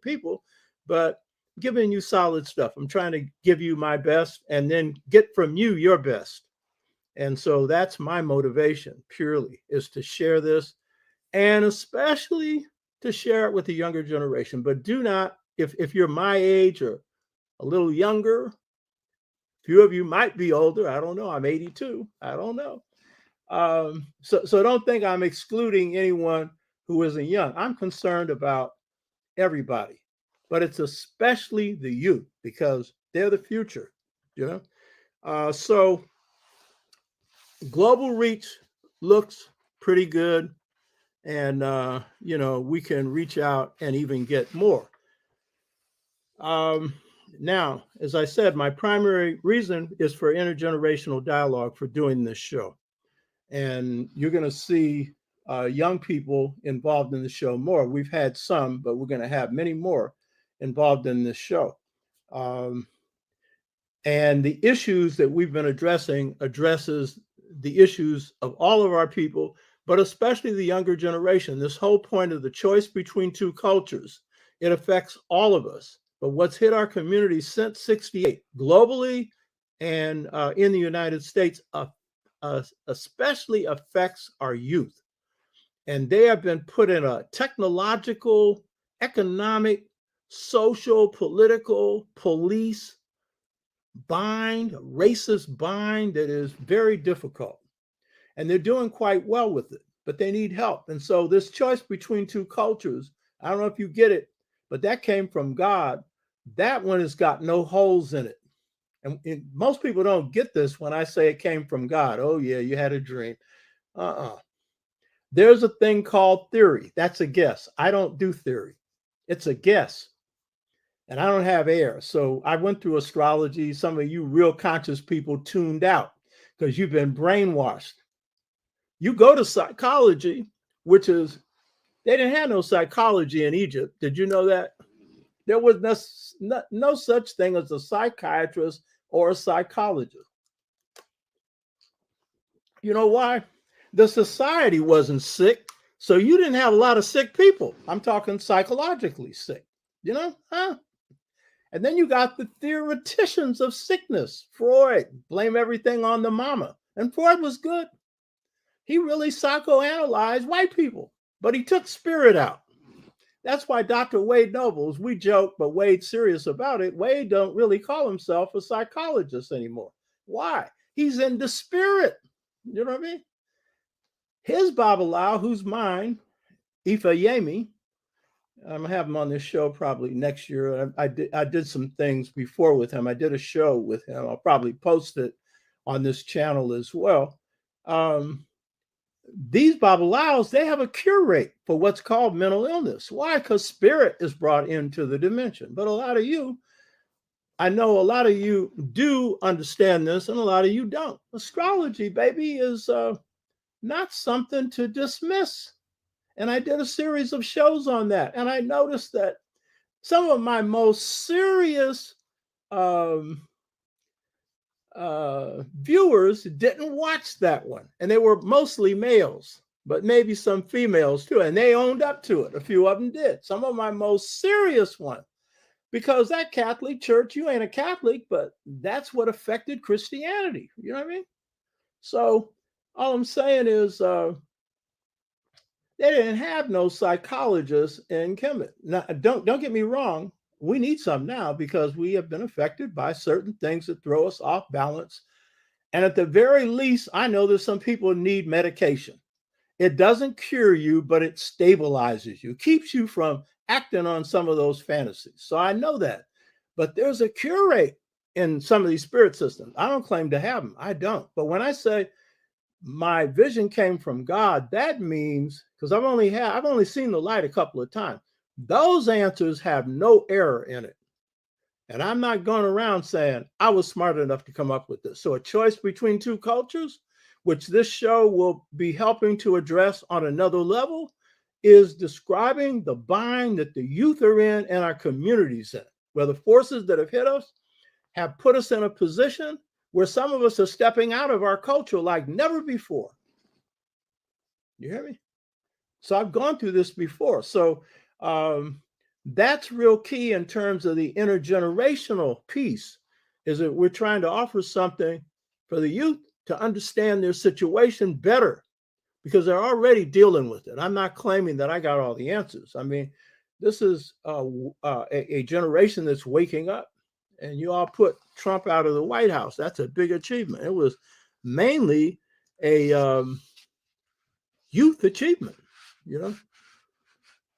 people, but giving you solid stuff. I'm trying to give you my best and then get from you your best. And so that's my motivation purely, is to share this, and especially to share it with the younger generation. But do not, if you're my age or a little younger, few of you might be older. I don't know. I'm 82. I don't know. So don't think I'm excluding anyone who isn't young. I'm concerned about everybody, but it's especially the youth because they're the future, you know? So global reach looks pretty good. And, we can reach out and even get more. Now, as I said, my primary reason is for intergenerational dialogue for doing this show. And you're going to see young people involved in the show more. We've had some, but we're going to have many more involved in this show. And the issues that we've been addresses the issues of all of our people, but especially the younger generation. This whole point of the choice between two cultures, it affects all of us. But what's hit our community since '68, globally and in the United States, especially affects our youth. And they have been put in a technological, economic, social, political, police bind, racist bind that is very difficult. And they're doing quite well with it, but they need help. And so this choice between two cultures, I don't know if you get it, but that came from God. That one has got no holes in it. And most people don't get this when I say it came from God. Oh, yeah, you had a dream. There's a thing called theory. That's a guess. I don't do theory. It's a guess. And I don't have air. So I went through astrology. Some of you real conscious people tuned out because you've been brainwashed. You go to psychology, which is, they didn't have no psychology in Egypt. Did you know that? There was no such thing as a psychiatrist or a psychologist. You know why? The society wasn't sick, so you didn't have a lot of sick people. I'm talking psychologically sick, And then you got the theoreticians of sickness. Freud, blame everything on the mama. And Freud was good. He really psychoanalyzed white people, but he took spirit out. That's why Dr. Wade Nobles, we joke, but Wade's serious about it. Wade don't really call himself a psychologist anymore. Why? He's in the spirit. You know what I mean? His Babalawo, who's mine, Ifa Yemi, I'm gonna have him on this show probably next year. I did some things before with him. I did a show with him. I'll probably post it on this channel as well. These Babalawos, they have a cure rate for what's called mental illness. Why? Because spirit is brought into the dimension. But a lot of you, I know a lot of you do understand this and a lot of you don't. Astrology, baby, is not something to dismiss. And I did a series of shows on that. And I noticed that some of my most serious viewers didn't watch that one. And they were mostly males, but maybe some females too. And they owned up to it. A few of them did. Some of my most serious ones. Because that Catholic Church, you ain't a Catholic, but that's what affected Christianity. You know what I mean? So all I'm saying is they didn't have no psychologists in Kemet. Now, don't get me wrong. We need some now because we have been affected by certain things that throw us off balance. And at the very least, I know that some people need medication. It doesn't cure you, but it stabilizes you, keeps you from acting on some of those fantasies. So I know that. But there's a cure rate in some of these spirit systems. I don't claim to have them. I don't. But when I say my vision came from God, that means, because I've only seen the light a couple of times. Those answers have no error in it. And I'm not going around saying I was smart enough to come up with this. So a choice between two cultures, which this show will be helping to address on another level, is describing the bind that the youth are in and our communities in, where the forces that have hit us have put us in a position where some of us are stepping out of our culture like never before. You hear me? So I've gone through this before. So That's real key in terms of the intergenerational piece, is that we're trying to offer something for the youth to understand their situation better because they're already dealing with it. I'm not claiming that I got all the answers. I mean, this is a generation that's waking up, and you all put Trump out of the White House. That's a big achievement. It was mainly a youth achievement, you know.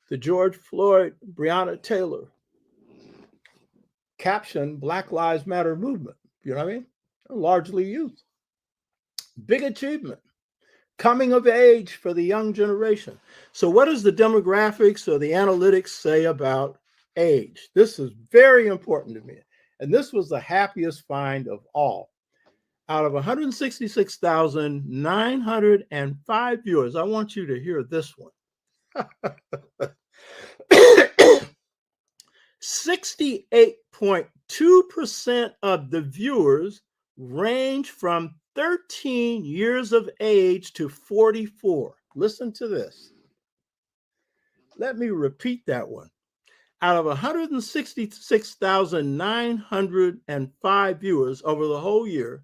The George Floyd, Breonna Taylor caption Black Lives Matter movement. You know what I mean? Largely youth. Big achievement. Coming of age for the young generation. So, what does the demographics or the analytics say about age? This is very important to me. And this was the happiest find of all. Out of 166,905 viewers, I want you to hear this one. 68.2% of the viewers range from 13 years of age to 44. Listen to this. Let me repeat that one. Out of 166,905 viewers over the whole year,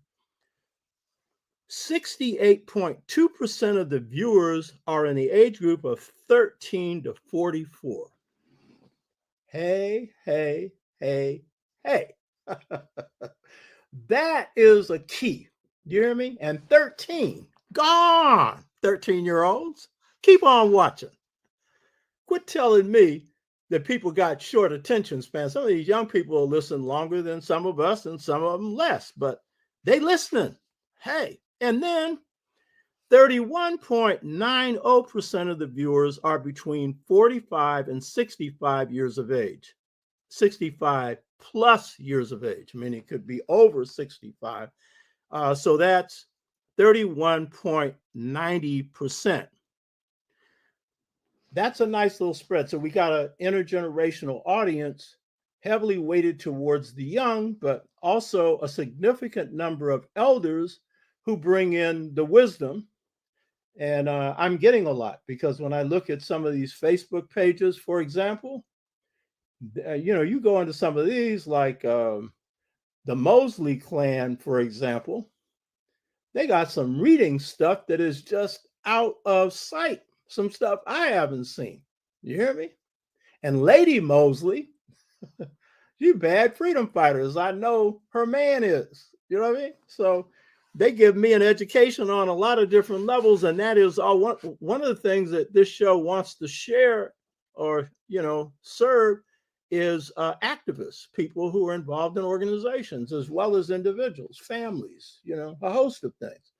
68.2% of the viewers are in the age group of 13 to 44. Hey, hey, hey, hey. That is a key. Do you hear me? And 13, gone. 13-year-olds, keep on watching. Quit telling me that people got short attention span. Some of these young people listen longer than some of us and some of them less, but they listening. Hey, and then 31.90% of the viewers are between 45 and 65 years of age. 65 plus years of age. I mean, it could be over 65. So that's 31.90%. That's a nice little spread. So we got an intergenerational audience heavily weighted towards the young, but also a significant number of elders who bring in the wisdom. And I'm getting a lot because when I look at some of these Facebook pages, for example, you go into some of these, like the Mosley clan, for example, they got some reading stuff that is just out of sight. Some stuff I haven't seen. You hear me? And Lady Mosley, you bad freedom fighters. I know her man is. You know what I mean? So they give me an education on a lot of different levels, and that is one of the things that this show wants to share or serve is activists, people who are involved in organizations as well as individuals, families, a host of things.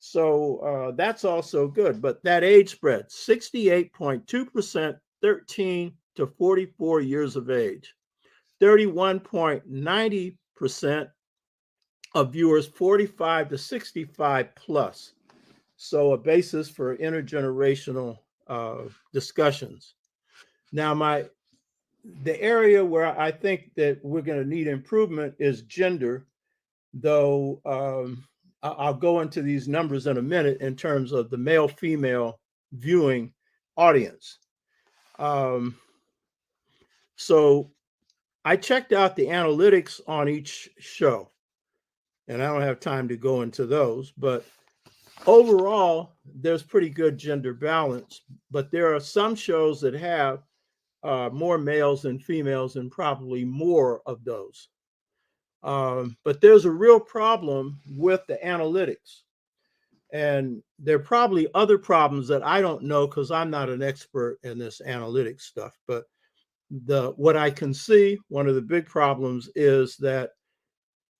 So that's also good. But that age spread, 68.2%, 13 to 44 years of age, 31.90% of viewers 45 to 65 plus. So a basis for intergenerational discussions. Now, the area where I think that we're going to need improvement is gender, though I'll go into these numbers in a minute in terms of the male-female viewing audience. So I checked out the analytics on each show, and I don't have time to go into those, but overall, there's pretty good gender balance, but there are some shows that have more males than females and probably more of those. But there's a real problem with the analytics. And there are probably other problems that I don't know because I'm not an expert in this analytics stuff. But what I can see, one of the big problems is that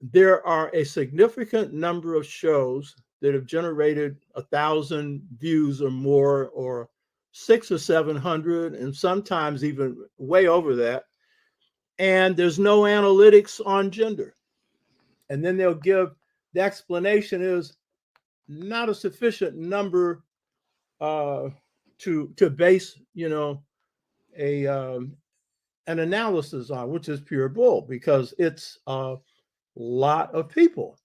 there are a significant number of shows that have generated 1,000 views or more, or 600 or 700, and sometimes even way over that. And there's no analytics on gender. And then they'll give the explanation is not a sufficient number to base, an analysis on, which is pure bull because it's a lot of people,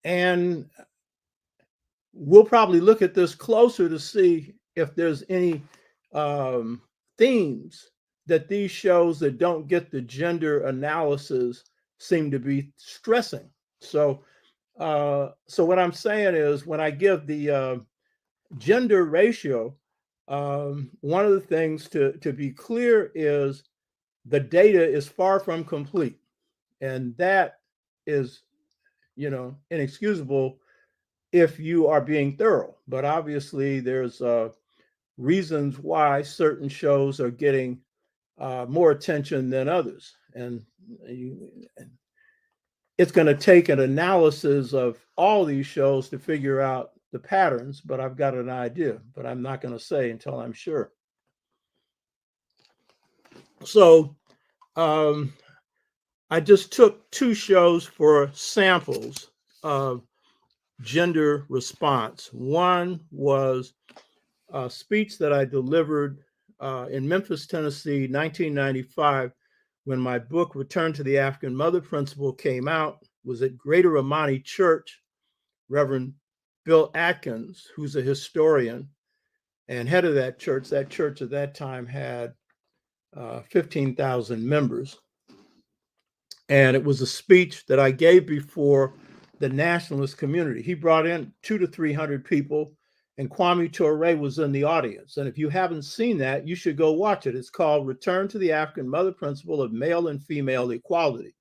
and we'll probably look at this closer to see if there's any themes that these shows that don't get the gender analysis seem to be stressing. So what I'm saying is, when I give the gender ratio, one of the things to be clear is the data is far from complete. And that is, inexcusable if you are being thorough. But obviously, there's reasons why certain shows are getting more attention than others. And it's going to take an analysis of all these shows to figure out the patterns, but I've got an idea, but I'm not going to say until I'm sure. So I just took 2 shows for samples of gender response. One was a speech that I delivered in Memphis, Tennessee, 1995, when my book, Return to the African Mother Principle, came out. Was at Greater Amani Church. Reverend Bill Atkins, who's a historian and head of that church. That church at that time had 15,000 members. And it was a speech that I gave before the nationalist community. He brought in 200 to 300 people, and Kwame Ture was in the audience. And if you haven't seen that, you should go watch it. It's called Return to the African Mother Principle of Male and Female Equality.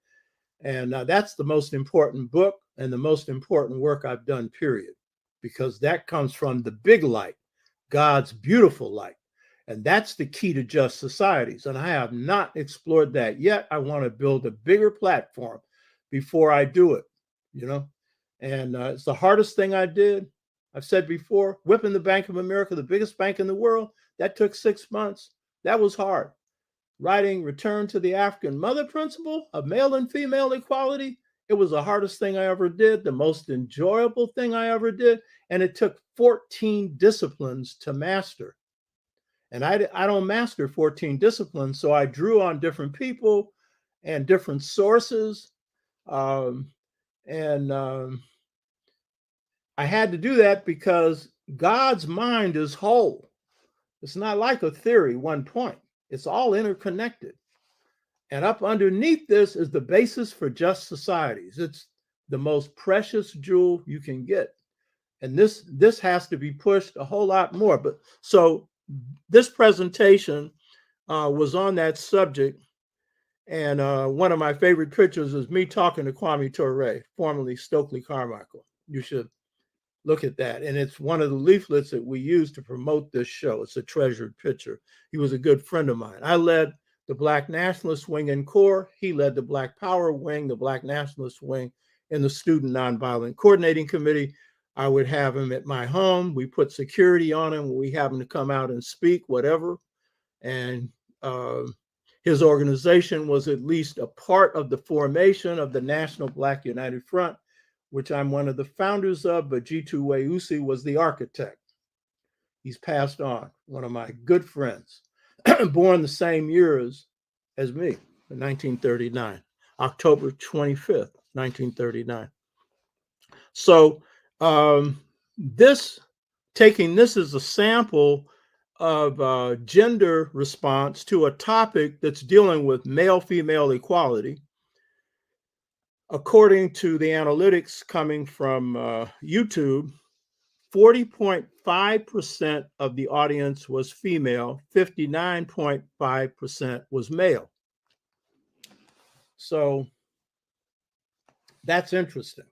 And that's the most important book and the most important work I've done, period, because that comes from the big light, God's beautiful light. And that's the key to just societies. And I have not explored that yet. I want to build a bigger platform before I do it, And it's the hardest thing I did. I've said before, whipping the Bank of America, the biggest bank in the world, that took 6 months. That was hard. Writing Return to the African Mother Principle of Male and Female Equality, it was the hardest thing I ever did, the most enjoyable thing I ever did. And it took 14 disciplines to master. And I don't master 14 disciplines, so I drew on different people and different sources. I had to do that because God's mind is whole. It's not like a theory, one point. It's all interconnected. And up underneath this is the basis for just societies. It's the most precious jewel you can get. And this has to be pushed a whole lot more. But so this presentation was on that subject. And one of my favorite pictures is me talking to Kwame Ture, formerly Stokely Carmichael. You should look at that. And it's one of the leaflets that we use to promote this show. It's a treasured picture. He was a good friend of mine. I led the Black Nationalist Wing in CORE. He led the Black Power Wing, the Black Nationalist Wing, in the Student Nonviolent Coordinating Committee. I would have him at my home. We put security on him when we have him to come out and speak, whatever. And his organization was at least a part of the formation of the National Black United Front, which I'm one of the founders of, but G2 Weusi was the architect. He's passed on, one of my good friends, born the same year as me, in 1939, October 25th, 1939. So taking this as a sample of gender response to a topic that's dealing with male-female equality, according to the analytics coming from YouTube, 40.5% of the audience was female, 59.5% was male. So that's interesting,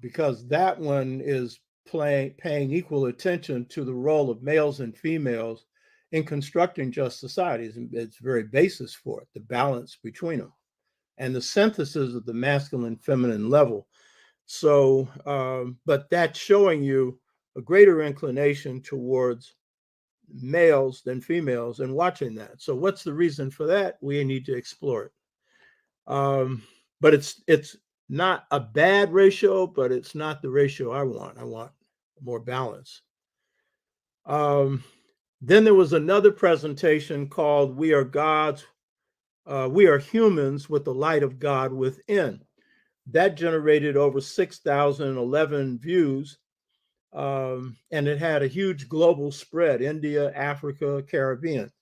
because that one is paying equal attention to the role of males and females in constructing just societies. And it's the very basis for it, the balance between them, and the synthesis of the masculine feminine level. So, but that's showing you a greater inclination towards males than females, and watching that. So what's the reason for that? We need to explore it. But it's not a bad ratio, but it's not the ratio I want. I want more balance. Then there was another presentation called We Are Gods, We Are Humans with the Light of God Within. That generated over 6,011 views, and it had a huge global spread, India, Africa, Caribbean.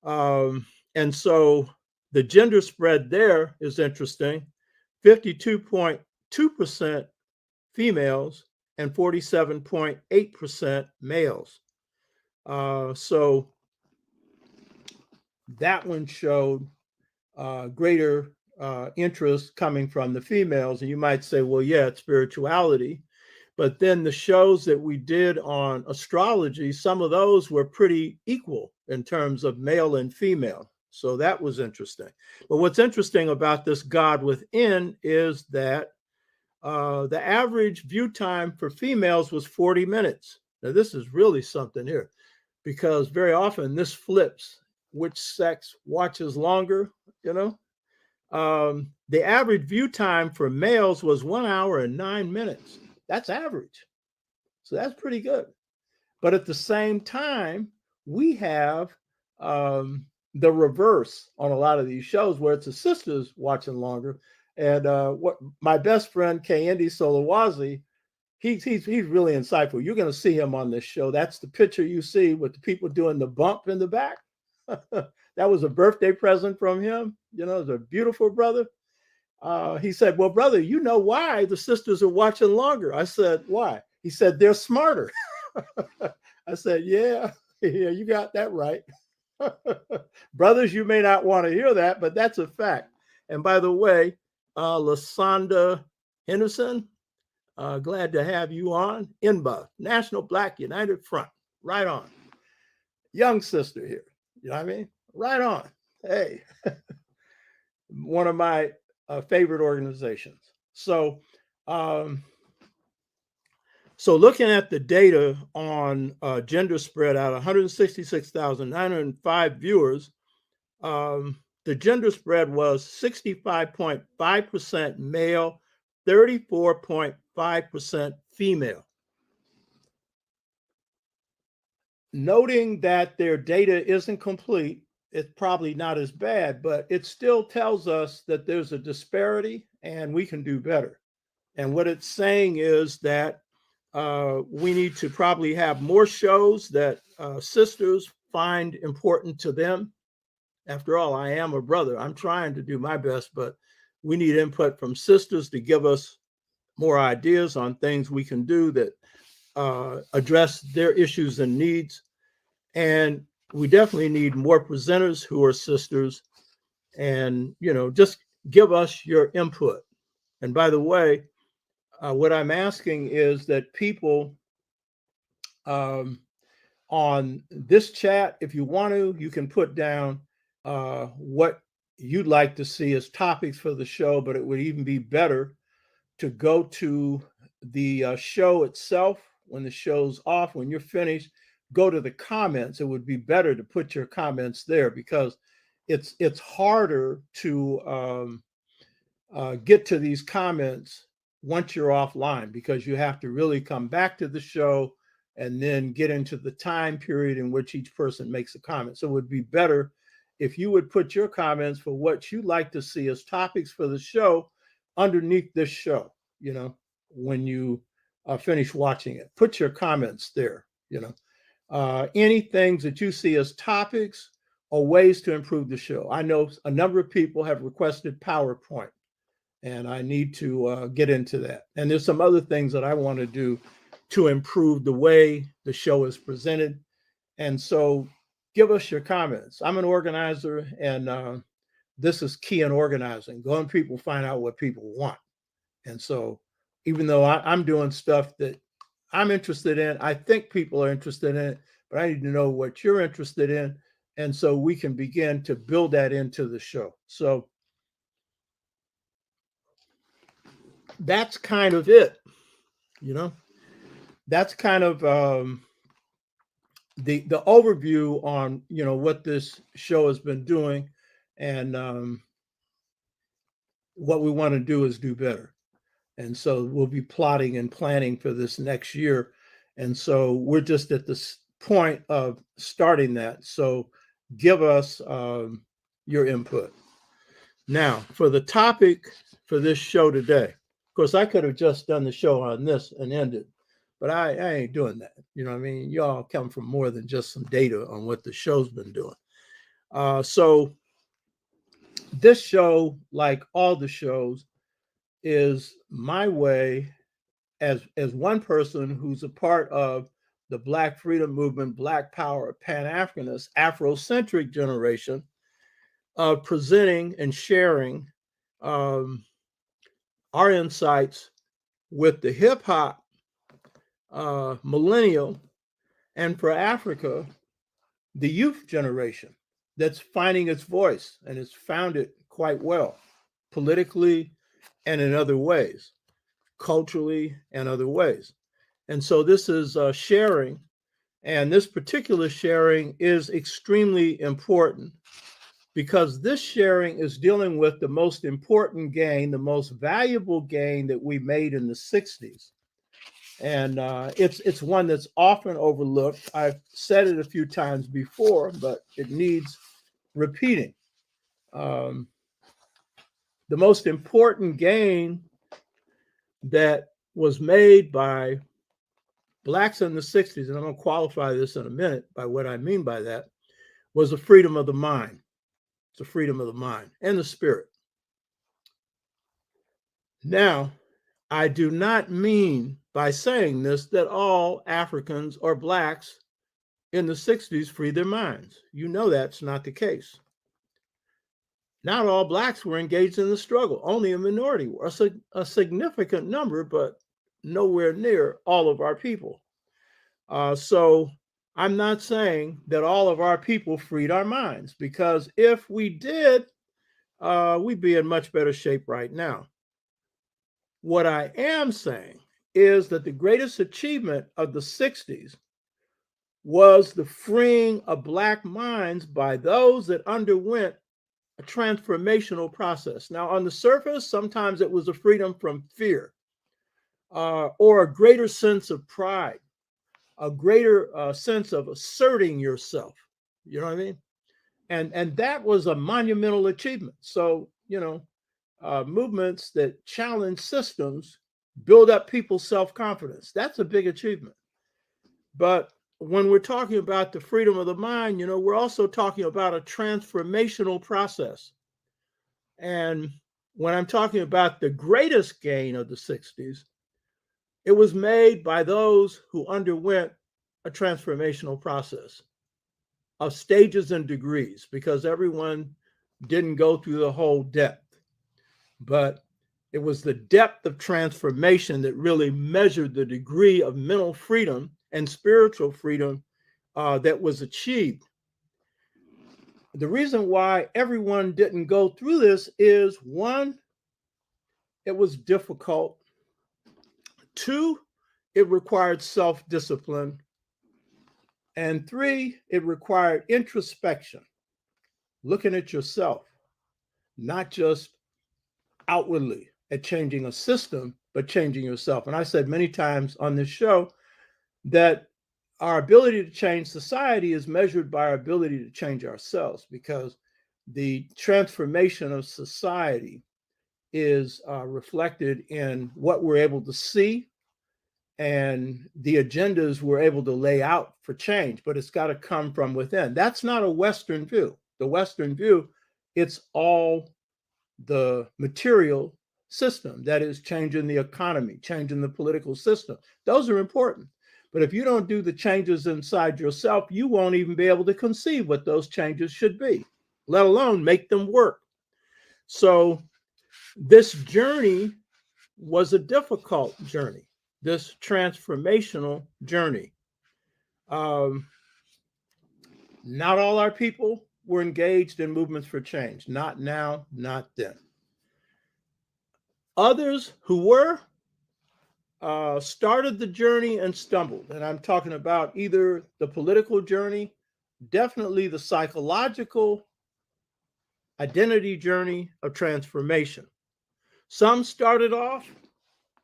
And so the gender spread there is interesting. 52.2% females and 47.8% males. So that one showed greater interest coming from the females. And you might say, well, yeah, it's spirituality. But then the shows that we did on astrology, some of those were pretty equal in terms of male and female. So that was interesting. But what's interesting about this God Within is that the average view time for females was 40 minutes. Now, this is really something here, because very often this flips which sex watches longer, you know. The average view time for males was 1 hour and 9 minutes. That's average. So that's pretty good. But at the same time, we have the reverse on a lot of these shows where it's the sisters watching longer. And what my best friend, Kendi Solowazi, he's really insightful. You're going to see him on this show. That's the picture you see with the people doing the bump in the back. That was a birthday present from him. You know, it's a beautiful brother. He said, well, brother, you know why the sisters are watching longer? I said, why? He said, they're smarter. I said, yeah, you got that right. Brothers, you may not want to hear that, but that's a fact. And by the way, Lasonda Henderson, glad to have you on. INBA, National Black United Front, right on. Young sister here, you know what I mean? Right on. Hey, one of my favorite organizations. So, so looking at the data on gender spread out of 166,905 viewers, the gender spread was 65.5% male, 34.5% female. Noting that their data isn't complete, it's probably not as bad, but it still tells us that there's a disparity and we can do better. And what it's saying is that we need to probably have more shows that sisters find important to them. After all, I am a brother. I'm trying to do my best, but we need input from sisters to give us more ideas on things we can do that address their issues and needs. And we definitely need more presenters who are sisters, and, you know, just give us your input. And by the way, what I'm asking is that people on this chat, if you want to, you can put down what you'd like to see as topics for the show, but it would even be better to go to the show itself when the show's off. When you're finished, go to the comments. It would be better to put your comments there, because it's harder to get to these comments once you're offline, because you have to really come back to the show and then get into the time period in which each person makes a comment. So it would be better if you would put your comments for what you'd like to see as topics for the show underneath this show, you know, when you finish watching it. Put your comments there, you know. Any things that you see as topics or ways to improve the show. I know a number of people have requested PowerPoint, and I need to get into that. And there's some other things that I want to do to improve the way the show is presented. And so give us your comments. I'm an organizer, and this is key in organizing. Going people find out what people want. And so even though I'm doing stuff that I'm interested in, I think people are interested in it, but I need to know what you're interested in. And so we can begin to build that into the show. So that's kind of it, you know. That's kind of the overview on, you know, what this show has been doing, and what we want to do is do better. And so we'll be plotting and planning for this next year. And so we're just at this point of starting that. So give us your input. Now, for the topic for this show today, of course, I could have just done the show on this and ended, but I ain't doing that. You know what I mean? Y'all come from more than just some data on what the show's been doing. So this show, like all the shows, is my way as one person who's a part of the Black freedom movement, Black power, Pan-Africanist, Afrocentric generation, presenting and sharing our insights with the hip hop millennial, and for Africa, the youth generation that's finding its voice and has found it quite well, politically and in other ways, culturally and other ways. And so this is sharing, and this particular sharing is extremely important because this sharing is dealing with the most important gain, the most valuable gain that we made in the 60s. And it's one that's often overlooked. I've said it a few times before, but it needs repeating. The most important gain that was made by Blacks in the 60s, and I'm going to qualify this in a minute by what I mean by that, was the freedom of the mind. It's the freedom of the mind and the spirit. Now, I do not mean by saying this that all Africans or Blacks in the 60s freed their minds. You know that's not the case. Not all Blacks were engaged in the struggle. Only a minority were, a significant number, but nowhere near all of our people. So I'm not saying that all of our people freed our minds, because if we did, we'd be in much better shape right now. What I am saying is that the greatest achievement of the 60s was the freeing of Black minds by those that underwent a transformational process. Now, on the surface, sometimes it was a freedom from fear or a greater sense of pride, a greater sense of asserting yourself. You know what I mean? And that was a monumental achievement. So, movements that challenge systems build up people's self-confidence. That's a big achievement. But when we're talking about the freedom of the mind, we're also talking about a transformational process. And when I'm talking about the greatest gain of the 60s, it was made by those who underwent a transformational process of stages and degrees, because everyone didn't go through the whole depth. But it was the depth of transformation that really measured the degree of mental freedom and spiritual freedom that was achieved. The reason why everyone didn't go through this is, one, it was difficult. Two, it required self-discipline. And three, it required introspection, looking at yourself, not just outwardly at changing a system, but changing yourself. And I said many times on this show that our ability to change society is measured by our ability to change ourselves, because the transformation of society is reflected in what we're able to see and the agendas we're able to lay out for change, but it's got to come from within. That's not a Western view. The Western view, it's all the material system that is changing the economy, changing the political system. Those are important. But if you don't do the changes inside yourself, you won't even be able to conceive what those changes should be, let alone make them work. So this journey was a difficult journey, this transformational journey. Not all our people were engaged in movements for change. Not now, not then. Others who were started the journey and stumbled. And I'm talking about either the political journey, definitely the psychological identity journey of transformation. Some started off,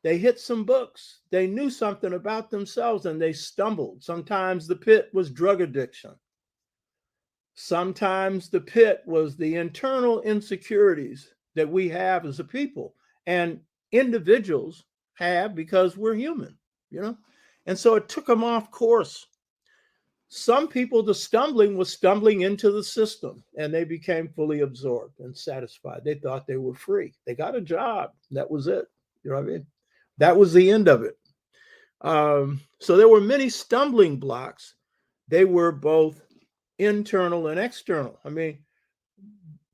they hit some books, they knew something about themselves, and they stumbled. Sometimes the pit was drug addiction. Sometimes the pit was the internal insecurities that we have as a people and individuals have, because we're human, And so it took them off course. Some people, the stumbling was stumbling into the system, and they became fully absorbed and satisfied. They thought they were free. They got a job. That was it. You know what I mean? That was the end of it. So there were many stumbling blocks. They were both internal and external. I mean,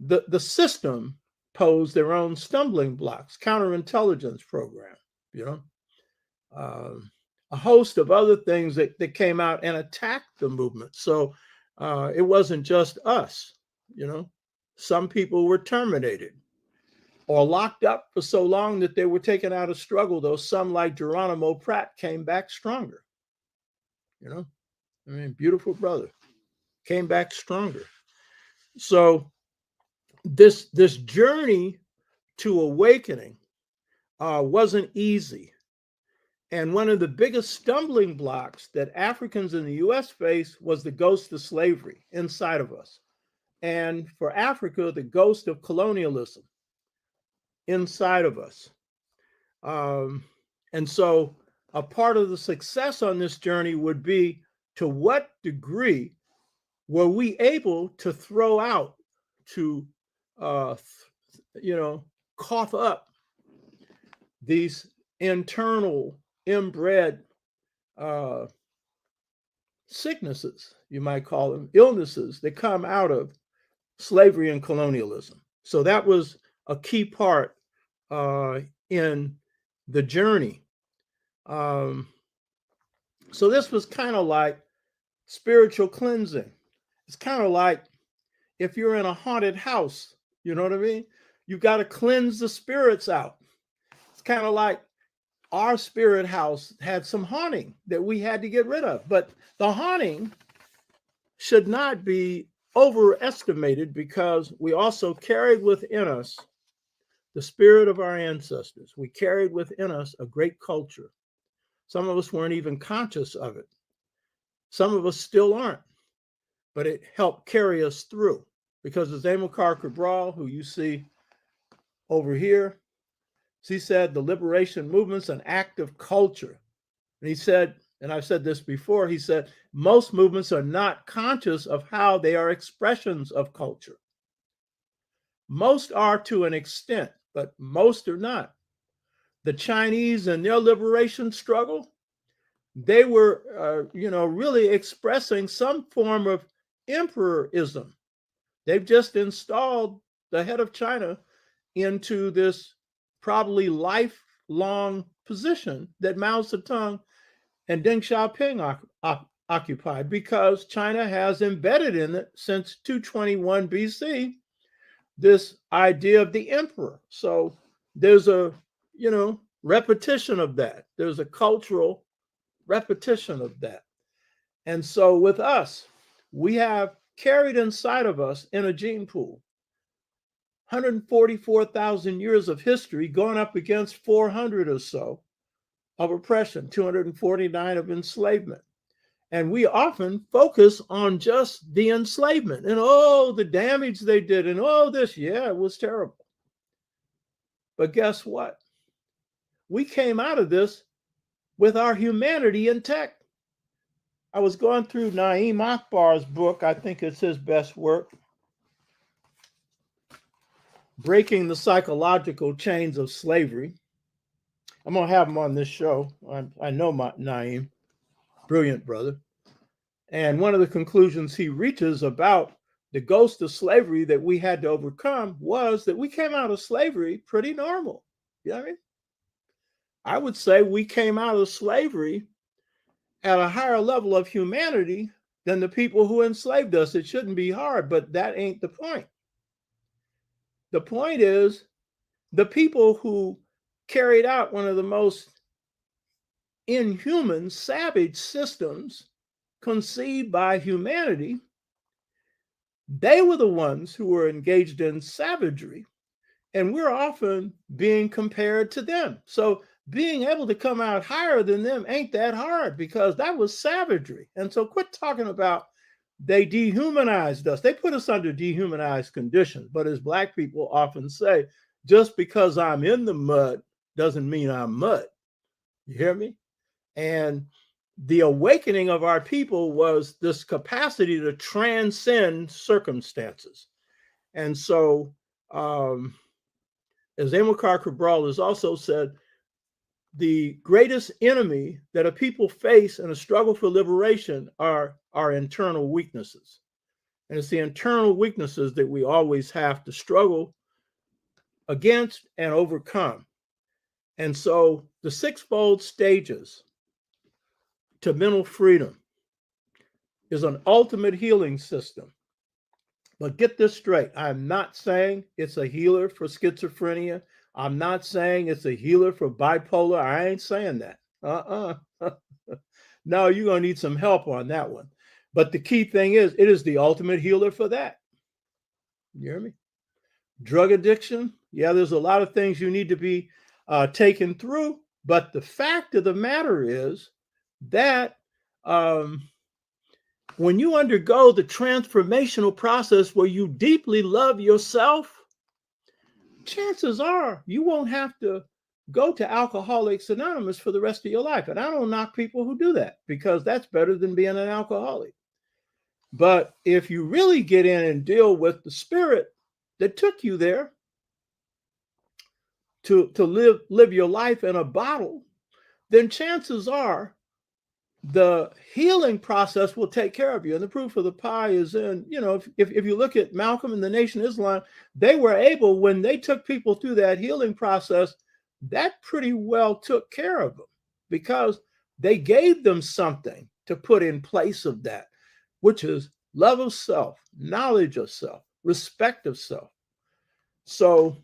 the system posed their own stumbling blocks, counterintelligence program, you know, a host of other things that came out and attacked the movement. So it wasn't just us, you know. Some people were terminated or locked up for so long that they were taken out of struggle, though some, like Geronimo Pratt, came back stronger. You know, I mean, beautiful brother, came back stronger. So this journey to awakening wasn't easy. And one of the biggest stumbling blocks that Africans in the US faced was the ghost of slavery inside of us. And for Africa, the ghost of colonialism inside of us. And so a part of the success on this journey would be, to what degree were we able to throw out, to, cough up these internal inbred sicknesses, you might call them, illnesses that come out of slavery and colonialism. So that was a key part in the journey. So this was kind of like spiritual cleansing. It's kind of like if you're in a haunted house, you know what I mean? You've got to cleanse the spirits out. It's kind of like our spirit house had some haunting that we had to get rid of. But the haunting should not be overestimated, because we also carried within us the spirit of our ancestors. We carried within us a great culture. Some of us weren't even conscious of it. Some of us still aren't, but it helped carry us through. Because as Amilcar Cabral, who you see over here, he said the liberation movement's an act of culture. And he said, and I've said this before, he said, most movements are not conscious of how they are expressions of culture. Most are to an extent, but most are not. The Chinese and their liberation struggle, they were, really expressing some form of emperorism. They've just installed the head of China into this probably lifelong position that Mao Zedong and Deng Xiaoping occupied, because China has embedded in it since 221 BC this idea of the emperor. So there's a, repetition of that. There's a cultural repetition of that. And so with us, we have carried inside of us in a gene pool 144,000 years of history, going up against 400 or so of oppression, 249 of enslavement. And we often focus on just the enslavement and, the damage they did and this. Yeah, it was terrible. But guess what? We came out of this with our humanity intact. I was going through Naim Akbar's book. I think it's his best work, Breaking the Psychological Chains of Slavery. I'm going to have him on this show. I know Naim, brilliant brother. And one of the conclusions he reaches about the ghost of slavery that we had to overcome was that we came out of slavery pretty normal. You know what I mean? I would say we came out of slavery at a higher level of humanity than the people who enslaved us. It shouldn't be hard, but that ain't the point. The point is, the people who carried out one of the most inhuman, savage systems conceived by humanity, they were the ones who were engaged in savagery, and we're often being compared to them. So being able to come out higher than them ain't that hard, because that was savagery. And so quit talking about they dehumanized us. They put us under dehumanized conditions. But as Black people often say, just because I'm in the mud doesn't mean I'm mud. You hear me? And the awakening of our people was this capacity to transcend circumstances. And so, as Amilcar Cabral has also said, the greatest enemy that a people face in a struggle for liberation are our internal weaknesses. And it's the internal weaknesses that we always have to struggle against and overcome. And so the sixfold stages to mental freedom is an ultimate healing system. But get this straight. I'm not saying it's a healer for schizophrenia. I'm not saying it's a healer for bipolar. I ain't saying that. No, you're going to need some help on that one. But the key thing is, it is the ultimate healer for that. You hear me? Drug addiction. Yeah, there's a lot of things you need to be taken through. But the fact of the matter is that when you undergo the transformational process where you deeply love yourself, chances are you won't have to go to Alcoholics Anonymous for the rest of your life. And I don't knock people who do that, because that's better than being an alcoholic. But if you really get in and deal with the spirit that took you there to live your life in a bottle, then chances are the healing process will take care of you. And the proof of the pie is in, if you look at Malcolm and the Nation of Islam, they were able, when they took people through that healing process, that pretty well took care of them, because they gave them something to put in place of that, which is love of self, knowledge of self, respect of self. So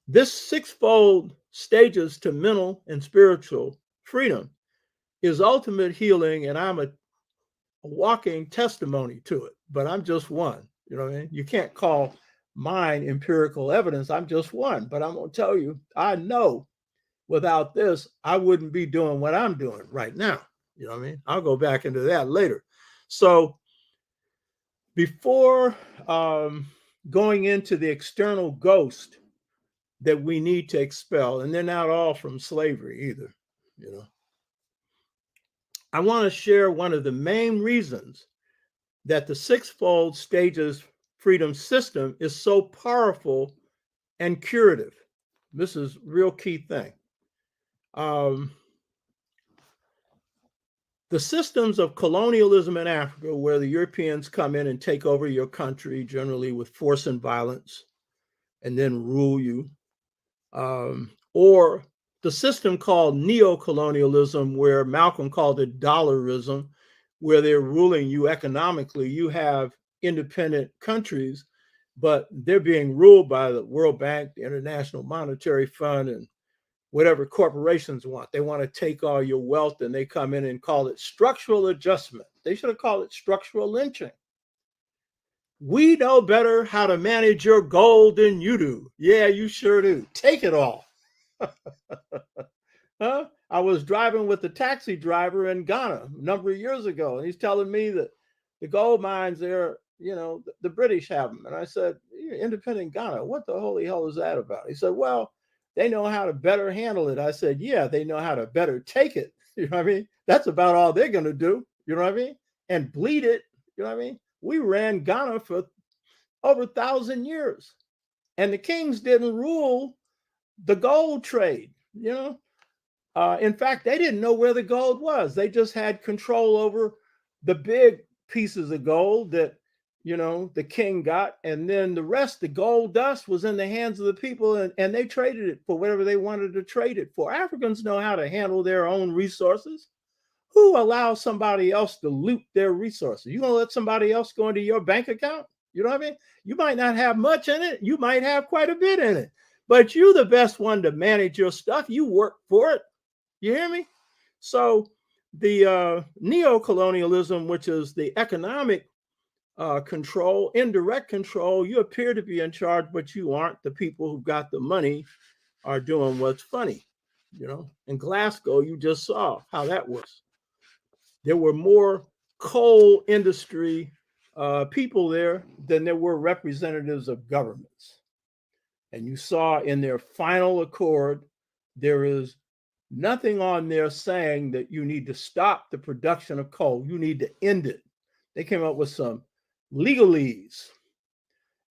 this sixfold stages to mental and spiritual freedom is ultimate healing, and I'm a walking testimony to it, but I'm just one. You know what I mean? You can't call mine empirical evidence. I'm just one, but I'm going to tell you, I know without this, I wouldn't be doing what I'm doing right now. You know what I mean? I'll go back into that later. So before going into the external ghost that we need to expel, and they're not all from slavery either, I want to share one of the main reasons that the sixfold stages freedom system is so powerful and curative. This is a real key thing. The systems of colonialism in Africa, where the Europeans come in and take over your country, generally with force and violence, and then rule you, or the system called neo-colonialism, where Malcolm called it dollarism, where they're ruling you economically. You have independent countries, but they're being ruled by the World Bank, the International Monetary Fund, and whatever corporations want. They want to take all your wealth, and they come in and call it structural adjustment. They should have called it structural lynching. We know better how to manage your gold than you do. Yeah, you sure do. Take it all. I was driving with a taxi driver in Ghana a number of years ago, and he's telling me that the gold mines there, the British have them. And I said, independent Ghana, what the holy hell is that about? He said, well, they know how to better handle it. I said, yeah, they know how to better take it. You know what I mean? That's about all they're going to do. You know what I mean? And bleed it. You know what I mean? We ran Ghana for over 1,000 years, and the kings didn't rule the gold trade. In fact, they didn't know where the gold was. They just had control over the big pieces of gold that, the king got. And then the rest, the gold dust, was in the hands of the people, and they traded it for whatever they wanted to trade it for. Africans know how to handle their own resources. Who allows somebody else to loot their resources? You going to let somebody else go into your bank account? You know what I mean? You might not have much in it. You might have quite a bit in it. But you're the best one to manage your stuff. You work for it. You hear me? So the neo-colonialism, which is the economic control, indirect control, you appear to be in charge, but you aren't. The people who got the money are doing what's funny. In Glasgow, you just saw how that was. There were more coal industry people there than there were representatives of governments. And you saw in their final accord, there is Nothing on there saying that you need to stop the production of coal. You need to end it. They came up with some legalese,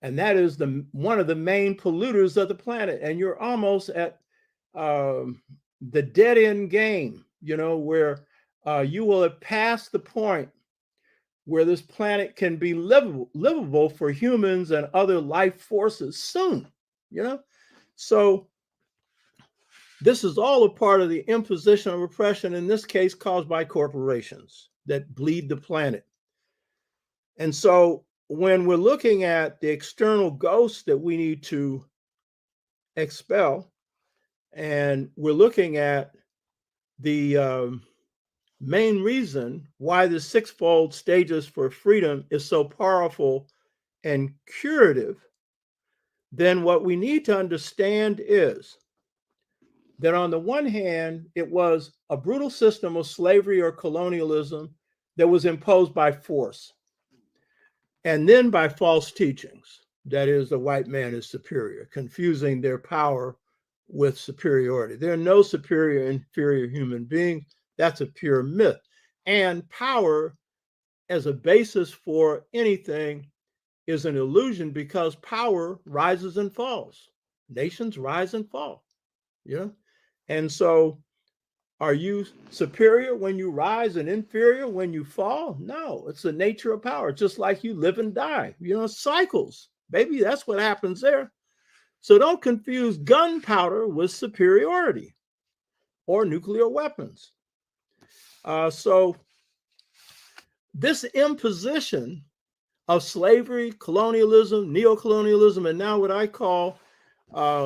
and that is one of the main polluters of the planet. And you're almost at the dead end game, where you will have passed the point where this planet can be livable for humans and other life forces soon, So this is all a part of the imposition of oppression, in this case caused by corporations that bleed the planet. And so when we're looking at the external ghosts that we need to expel, and we're looking at the main reason why the sixfold stages for freedom is so powerful and curative, then what we need to understand is that on the one hand, it was a brutal system of slavery or colonialism that was imposed by force, and then by false teachings. That is, the white man is superior, confusing their power with superiority. There are no superior, inferior human beings. That's a pure myth. And power as a basis for anything is an illusion, because power rises and falls. Nations rise and fall. And so are you superior when you rise and inferior when you fall? No, it's the nature of power. Just like you live and die, cycles, baby. That's what happens there. So don't confuse gunpowder with superiority or nuclear weapons. So this imposition of slavery, colonialism, neocolonialism, and now what I call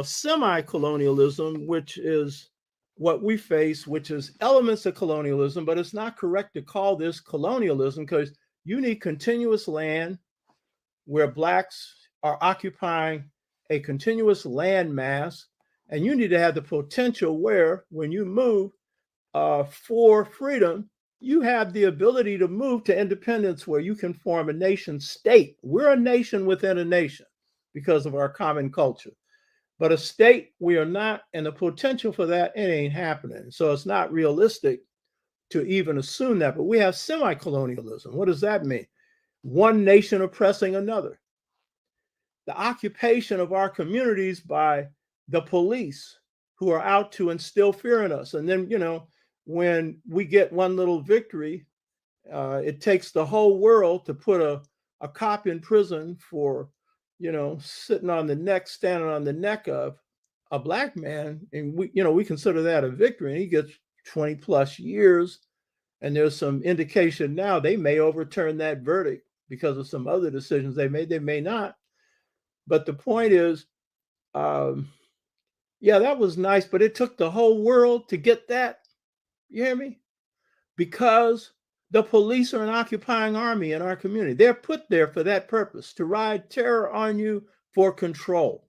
semi-colonialism, which is what we face, which is elements of colonialism, but it's not correct to call this colonialism, because you need continuous land where Blacks are occupying a continuous land mass, and you need to have the potential where, when you move for freedom, you have the ability to move to independence, where you can form a nation state. We're a nation within a nation because of our common culture. But a state, we are not, and the potential for that, it ain't happening. So it's not realistic to even assume that. But we have semi-colonialism. What does that mean? One nation oppressing another. The occupation of our communities by the police, who are out to instill fear in us. And then, when we get one little victory, it takes the whole world to put a cop in prison for sitting on the neck, standing on the neck of a Black man. And we consider that a victory. And he gets 20 plus years. And there's some indication now they may overturn that verdict because of some other decisions they made. They may not. But the point is, that was nice, but it took the whole world to get that. You hear me? Because the police are an occupying army in our community. They're put there for that purpose, to ride terror on you for control.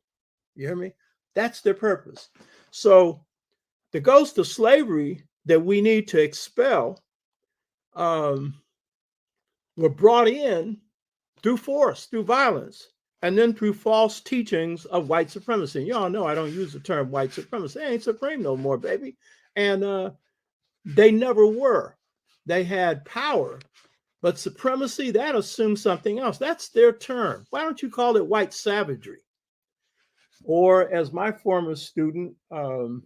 You hear me? That's their purpose. So the ghost of slavery that we need to expel were brought in through force, through violence, and then through false teachings of white supremacy. Y'all know I don't use the term white supremacy. They ain't supreme no more, baby. And they never were. They had power, but supremacy, that assumes something else. That's their term. Why don't you call it white savagery? Or, as my former student, Kuti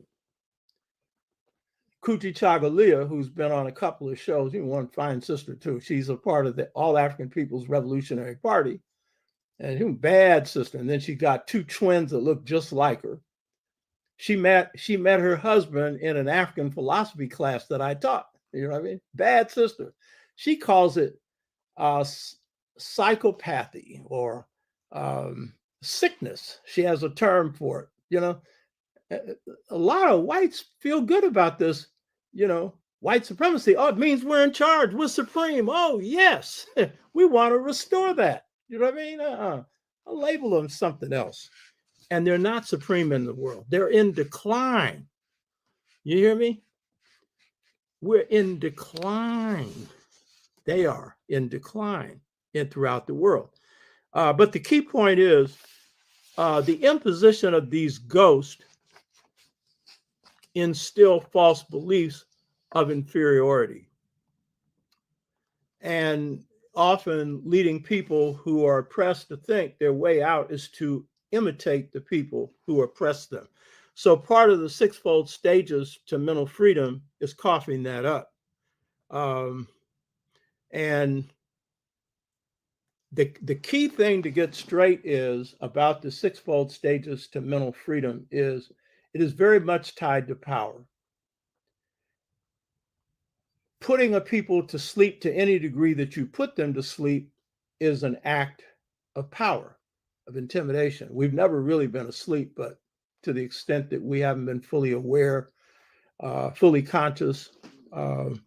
Chagalia, who's been on a couple of shows, one fine sister too. She's a part of the All African People's Revolutionary Party, and a bad sister. And then she got two twins that look just like her. She met her husband in an African philosophy class that I taught. You know what I mean? Bad sister. She calls it psychopathy or sickness. She has a term for it. A lot of whites feel good about this, white supremacy. Oh, it means we're in charge. We're supreme. Oh, yes. We want to restore that. You know what I mean? I'll label them something else. And they're not supreme in the world. They're in decline. You hear me? We're in decline. They are in decline throughout the world. But the key point is the imposition of these ghosts instill false beliefs of inferiority, and often leading people who are oppressed to think their way out is to imitate the people who oppress them. So part of the sixfold stages to mental freedom is coughing that up. And the key thing to get straight is about the sixfold stages to mental freedom is it is very much tied to power. Putting a people to sleep to any degree that you put them to sleep is an act of power, of intimidation. We've never really been asleep, but to the extent that we haven't been fully aware, fully conscious, and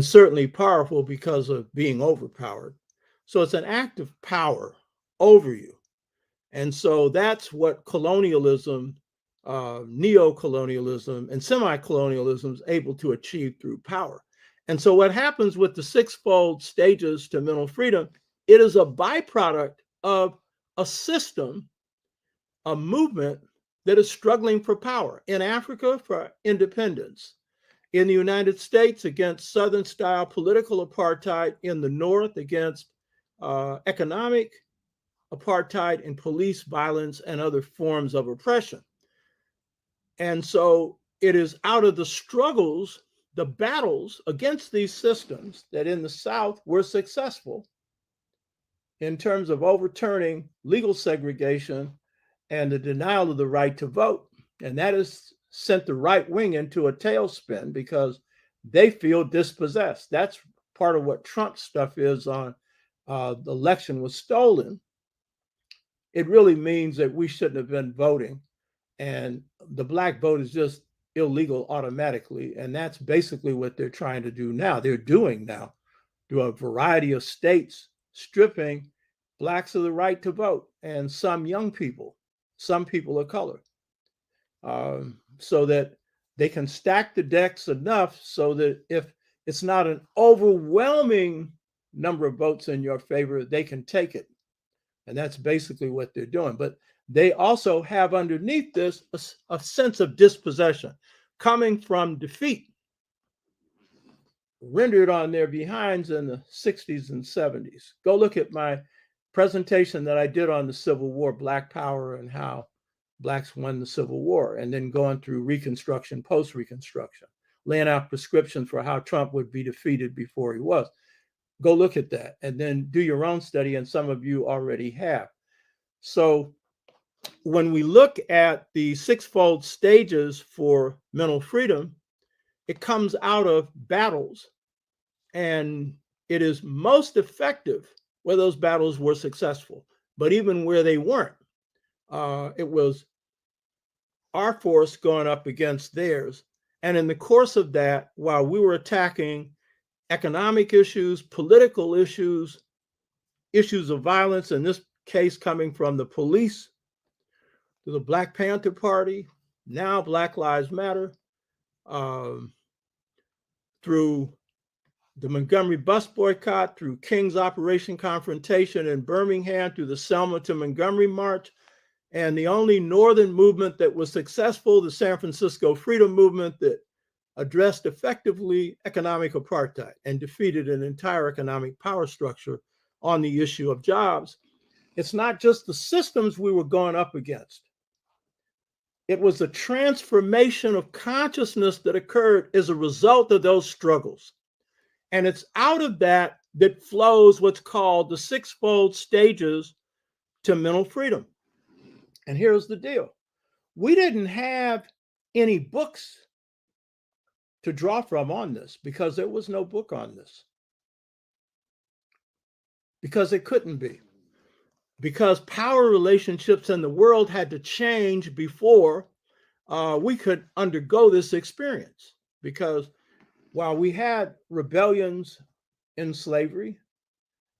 certainly powerful because of being overpowered. So it's an act of power over you. And so that's what colonialism, neo-colonialism, and semi-colonialism is able to achieve through power. And so what happens with the sixfold stages to mental freedom, it is a byproduct of a system, a movement that is struggling for power. In Africa, for independence. In the United States, against Southern-style political apartheid. In the North, against economic apartheid and police violence and other forms of oppression. And so it is out of the struggles, the battles against these systems that in the South were successful in terms of overturning legal segregation and the denial of the right to vote. And that has sent the right wing into a tailspin because they feel dispossessed. That's part of what Trump stuff is on the election was stolen. It really means that we shouldn't have been voting. And the black vote is just illegal automatically. And that's basically what they're trying to do now. They're doing now through a variety of states, stripping blacks of the right to vote and some young people, some people of color, so that they can stack the decks enough so that if it's not an overwhelming number of votes in your favor, they can take it. And that's basically what they're doing. But they also have underneath this a sense of dispossession coming from defeat rendered on their behinds in the 60s and 70s. Go look at my presentation that I did on the Civil War, Black Power, and how blacks won the Civil War, and then going through Reconstruction, post-Reconstruction, laying out prescriptions for how Trump would be defeated before he was. Go look at that and then do your own study, and some of you already have. So when we look at the sixfold stages for mental freedom, it comes out of battles, and it is most effective where those battles were successful. But even where they weren't, it was our force going up against theirs. And in the course of that, while we were attacking economic issues, political issues, issues of violence, in this case coming from the police to the Black Panther Party, now Black Lives Matter, through the Montgomery bus boycott, through King's Operation Confrontation in Birmingham, through the Selma to Montgomery March, and the only northern movement that was successful, the San Francisco Freedom Movement, that addressed effectively economic apartheid and defeated an entire economic power structure on the issue of jobs. It's not just the systems we were going up against. It was a transformation of consciousness that occurred as a result of those struggles. And it's out of that that flows what's called the sixfold stages to mental freedom. And here's the deal. We didn't have any books to draw from on this because there was no book on this. Because it couldn't be. Because power relationships in the world had to change before we could undergo this experience. Because while we had rebellions in slavery,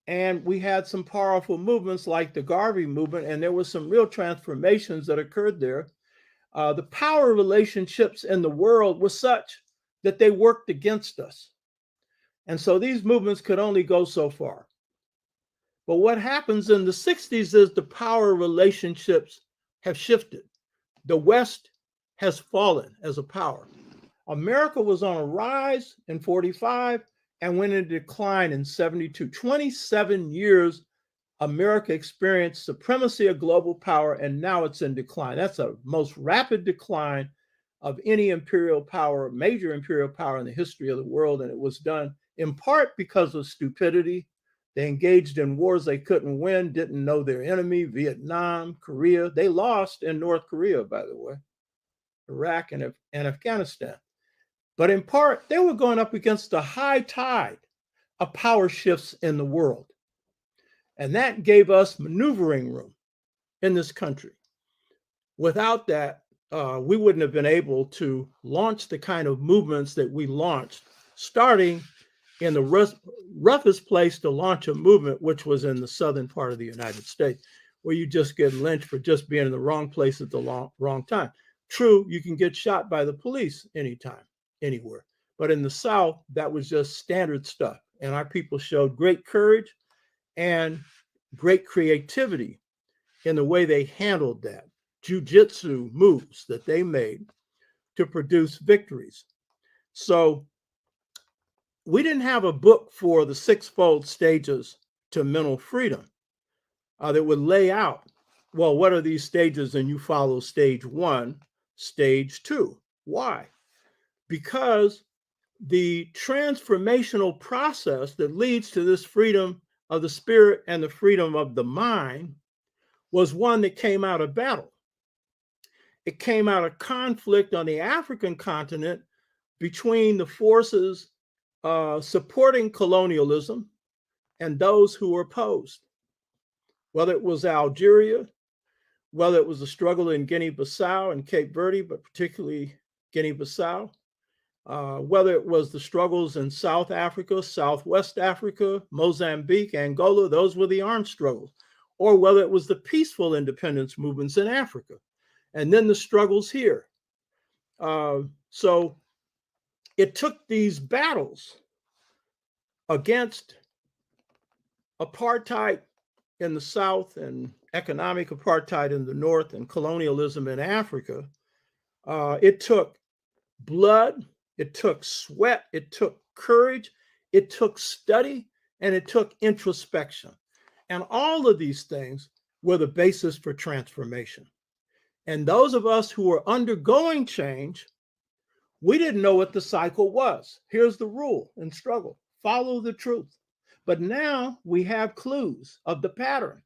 and we had some powerful movements like the Garvey movement, and there were some real transformations that occurred there, the power relationships in the world were such that they worked against us. And so these movements could only go so far. But what happens in the 60s is the power relationships have shifted. The West has fallen as a power. America was on a rise in 45 and went into decline in 72. 27 years, America experienced supremacy of global power, and now it's in decline. That's the most rapid decline of any imperial power, major imperial power in the history of the world. And it was done in part because of stupidity. They engaged in wars they couldn't win, didn't know their enemy, Vietnam, Korea. They lost in North Korea, by the way, Iraq and Afghanistan. But in part, they were going up against a high tide of power shifts in the world. And that gave us maneuvering room in this country. Without that, we wouldn't have been able to launch the kind of movements that we launched, starting in the roughest place to launch a movement, which was in the southern part of the United States, where you just get lynched for just being in the wrong place at the wrong time. True, you can get shot by the police anytime, anywhere. But in the South, that was just standard stuff. And our people showed great courage and great creativity in the way they handled that. Jiu-jitsu moves that they made to produce victories. So we didn't have a book for the sixfold stages to mental freedom that would lay out, well, what are these stages? And you follow stage 1, stage 2. Why? Because the transformational process that leads to this freedom of the spirit and the freedom of the mind was one that came out of battle. It came out of conflict on the African continent between the forces supporting colonialism and those who were opposed. Whether it was Algeria, whether it was the struggle in Guinea-Bissau and Cape Verde, but particularly Guinea-Bissau, whether it was the struggles in South Africa, Southwest Africa, Mozambique, Angola, those were the armed struggles, or whether it was the peaceful independence movements in Africa, and then the struggles here. So it took these battles against apartheid in the South and economic apartheid in the North and colonialism in Africa. It took blood, it took sweat, it took courage, it took study, and it took introspection. And all of these things were the basis for transformation. And those of us who were undergoing change, we didn't know what the cycle was. Here's the rule in struggle: follow the truth. But now we have clues of the pattern.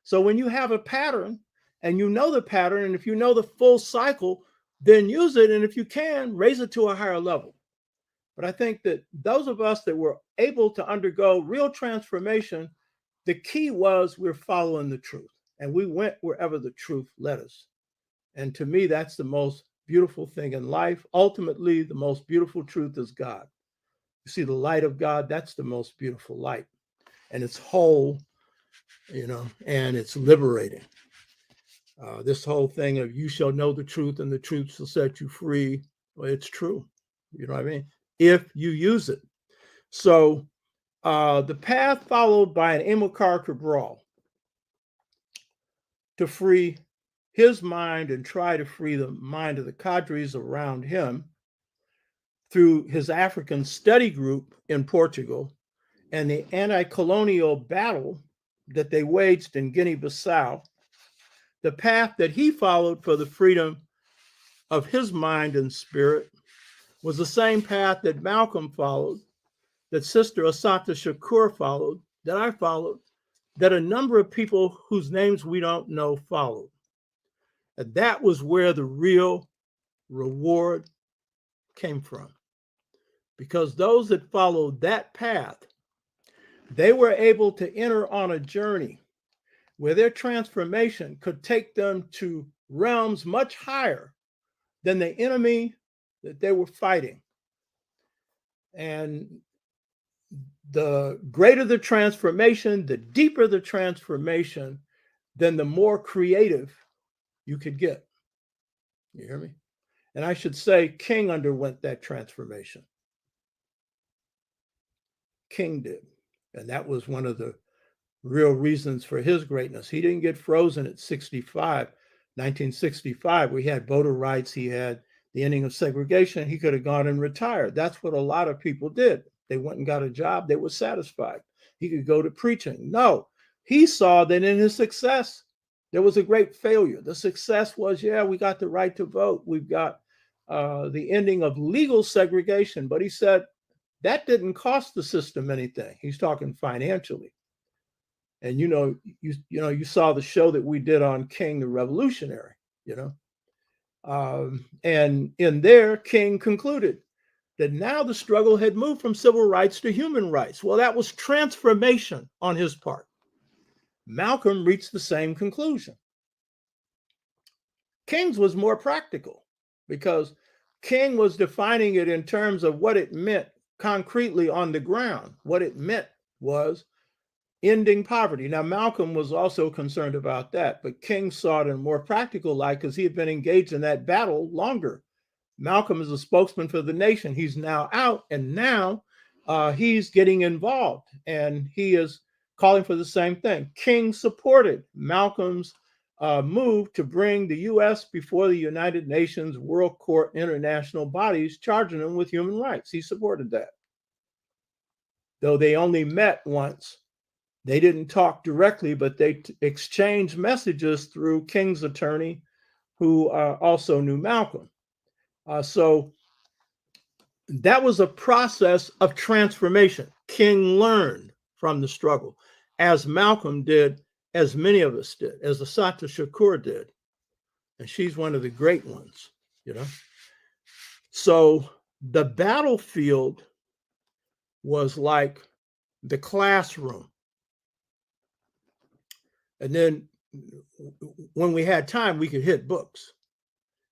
So when you have a pattern and you know the pattern, and if you know the full cycle, then use it. And if you can, raise it to a higher level. But I think that those of us that were able to undergo real transformation, the key was we're following the truth. And we went wherever the truth led us. And to me, that's the most beautiful thing in life. Ultimately, the most beautiful truth is God. You see the light of God, that's the most beautiful light. And it's whole, and it's liberating. This whole thing of you shall know the truth and the truth shall set you free. Well, it's true. You know what I mean? If you use it. So the path followed by an Amilcar Cabral to free his mind and try to free the mind of the cadres around him through his African study group in Portugal and the anti-colonial battle that they waged in Guinea-Bissau, the path that he followed for the freedom of his mind and spirit was the same path that Malcolm followed, that Sister Assata Shakur followed, that I followed, that a number of people whose names we don't know followed. And that was where the real reward came from. Because those that followed that path, they were able to enter on a journey where their transformation could take them to realms much higher than the enemy that they were fighting. And the greater the transformation, the deeper the transformation, then the more creative you could get. You hear me? And I should say King underwent that transformation. King did. And that was one of the real reasons for his greatness. He didn't get frozen at 65 1965, we had voter rights. He had the ending of segregation. He could have gone and retired. That's what a lot of people did. They went and got a job. They were satisfied. He could go to preaching. No, he saw that in his success, there was a great failure. The success was, yeah, we got the right to vote. We've got the ending of legal segregation. But he said that didn't cost the system anything. He's talking financially. And you saw the show that we did on King the Revolutionary, and in there, King concluded that now the struggle had moved from civil rights to human rights. Well, that was transformation on his part. Malcolm reached the same conclusion. King's was more practical because King was defining it in terms of what it meant concretely on the ground. What it meant was ending poverty. Now, Malcolm was also concerned about that, but King saw it in a more practical light because he had been engaged in that battle longer. Malcolm is a spokesman for the nation. He's now out, and now he's getting involved, and he is calling for the same thing. King supported Malcolm's move to bring the U.S. before the United Nations World Court international bodies, charging them with human rights. He supported that. Though they only met once, they didn't talk directly, but they exchanged messages through King's attorney, who also knew Malcolm. So that was a process of transformation. King learned from the struggle, as Malcolm did, as many of us did, as Assata Shakur did. And she's one of the great ones, So the battlefield was like the classroom. And then when we had time, we could hit books.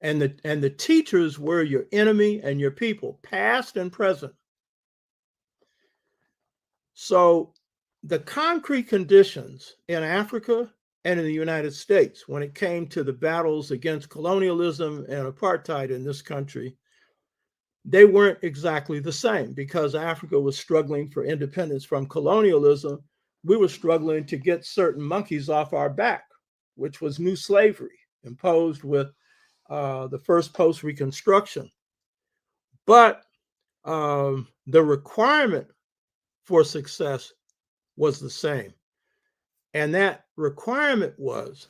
And the teachers were your enemy and your people, past and present. So the concrete conditions in Africa and in the United States, when it came to the battles against colonialism and apartheid in this country, they weren't exactly the same because Africa was struggling for independence from colonialism. We were struggling to get certain monkeys off our back, which was new slavery imposed with the first post-Reconstruction. But the requirement for success was the same. And that requirement was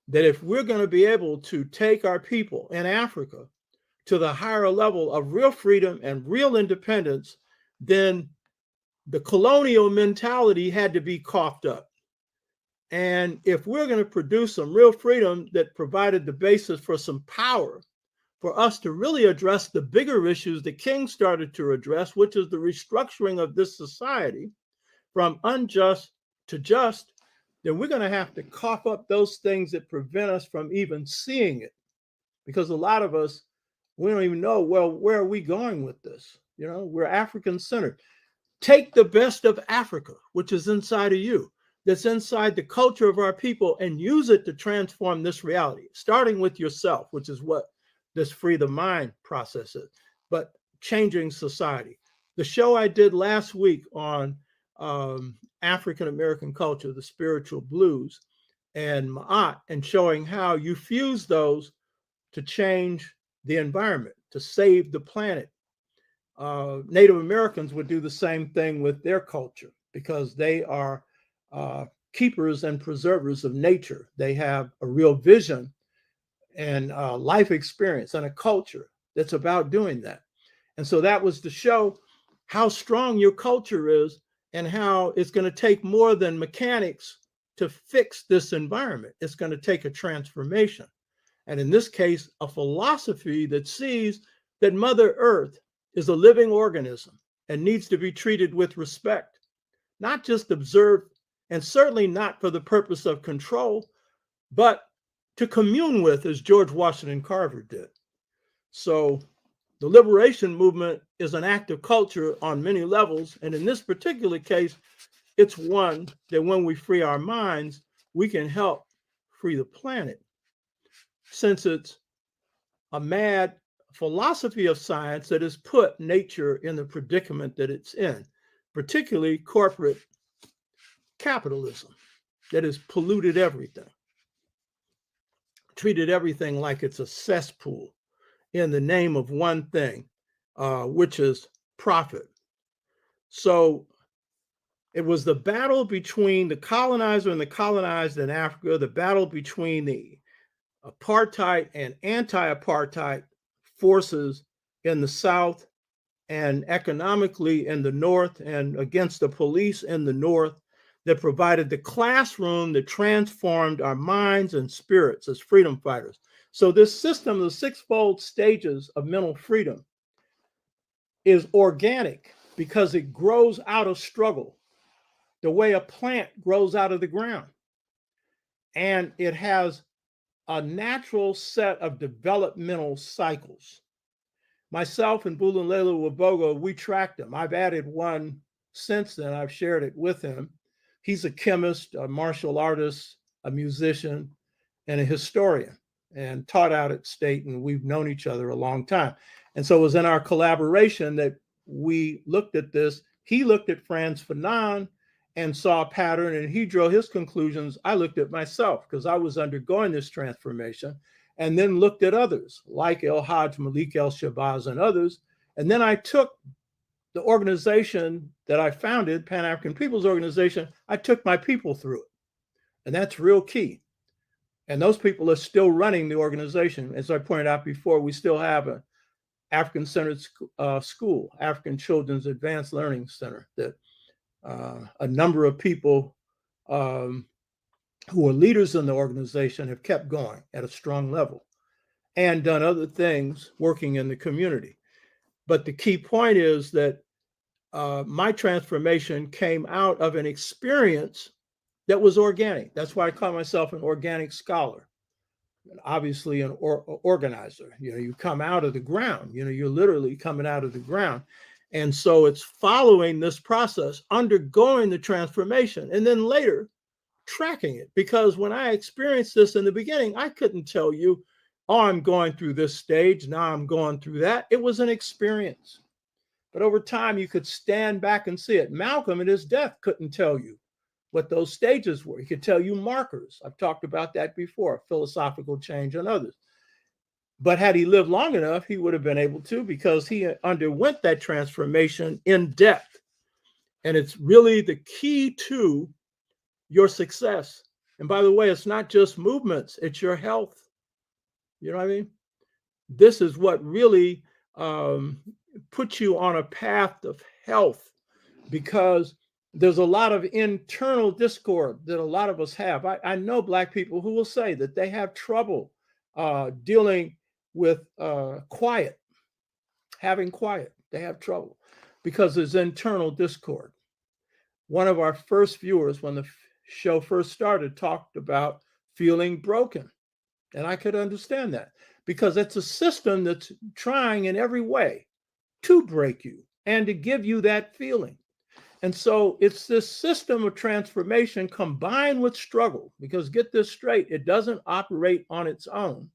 that if we're going to be able to take our people in Africa to the higher level of real freedom and real independence, then the colonial mentality had to be coughed up. And if we're going to produce some real freedom that provided the basis for some power for us to really address the bigger issues that King started to address, which is the restructuring of this society from unjust to just, then we're going to have to cough up those things that prevent us from even seeing it. Because a lot of us, we don't even know, well, where are we going with this? We're African centered. Take the best of Africa, which is inside of you, that's inside the culture of our people, and use it to transform this reality, starting with yourself, which is what this Free the Mind process is, but changing society. The show I did last week on African American culture, the spiritual blues, and Ma'at, and showing how you fuse those to change the environment, to save the planet. Native Americans would do the same thing with their culture because they are keepers and preservers of nature. They have a real vision and life experience and a culture that's about doing that. And so that was to show how strong your culture is and how it's going to take more than mechanics to fix this environment. It's going to take a transformation. And in this case, a philosophy that sees that Mother Earth is a living organism and needs to be treated with respect, not just observed, and certainly not for the purpose of control, but to commune with, as George Washington Carver did. So the liberation movement is an act of culture on many levels. And in this particular case, it's one that when we free our minds, we can help free the planet, since it's a mad philosophy of science that has put nature in the predicament that it's in, particularly corporate capitalism that has polluted everything. treated everything like it's a cesspool in the name of one thing, which is profit. So it was the battle between the colonizer and the colonized in Africa, the battle between the apartheid and anti-apartheid forces in the South, and economically in the North, and against the police in the North, that provided the classroom that transformed our minds and spirits as freedom fighters. So this system, the sixfold stages of mental freedom, is organic because it grows out of struggle, the way a plant grows out of the ground. And it has a natural set of developmental cycles. Myself and Bulunlelu Wabogo, we tracked them. I've added one since then. I've shared it with him. He's a chemist, a martial artist, a musician, and a historian, and taught out at State, and we've known each other a long time. And so it was in our collaboration that we looked at this. He looked at Frantz Fanon and saw a pattern, and he drew his conclusions. I looked at myself because I was undergoing this transformation, and then looked at others like El Hajj, Malik El Shabazz, and others. And then I took the organization that I founded, Pan-African People's Organization, I took my people through it. And that's real key. And those people are still running the organization. As I pointed out before, we still have an African-centered school, African Children's Advanced Learning Center, that a number of people who are leaders in the organization have kept going at a strong level and done other things working in the community. But the key point is that my transformation came out of an experience that was organic. That's why I call myself an organic scholar, and obviously an organizer. You know, you come out of the ground, you know, you're literally coming out of the ground. And so it's following this process, undergoing the transformation, and then later tracking it. Because when I experienced this in the beginning, I couldn't tell you, oh, I'm going through this stage, now I'm going through that. It was an experience. But over time, you could stand back and see it. Malcolm at his death couldn't tell you what those stages were. He could tell you markers. I've talked about that before, philosophical change and others. But had he lived long enough, he would have been able to, because he underwent that transformation in depth. And it's really the key to your success. And by the way, it's not just movements, it's your health. You know what I mean? This is what really puts you on a path of health, because there's a lot of internal discord that a lot of us have. I know Black people who will say that they have trouble dealing with quiet, having quiet. They have trouble because there's internal discord. One of our first viewers, when the show first started, talked about feeling broken. And I could understand that, because it's a system that's trying in every way to break you and to give you that feeling. And so it's this system of transformation combined with struggle, because get this straight, it doesn't operate on its own,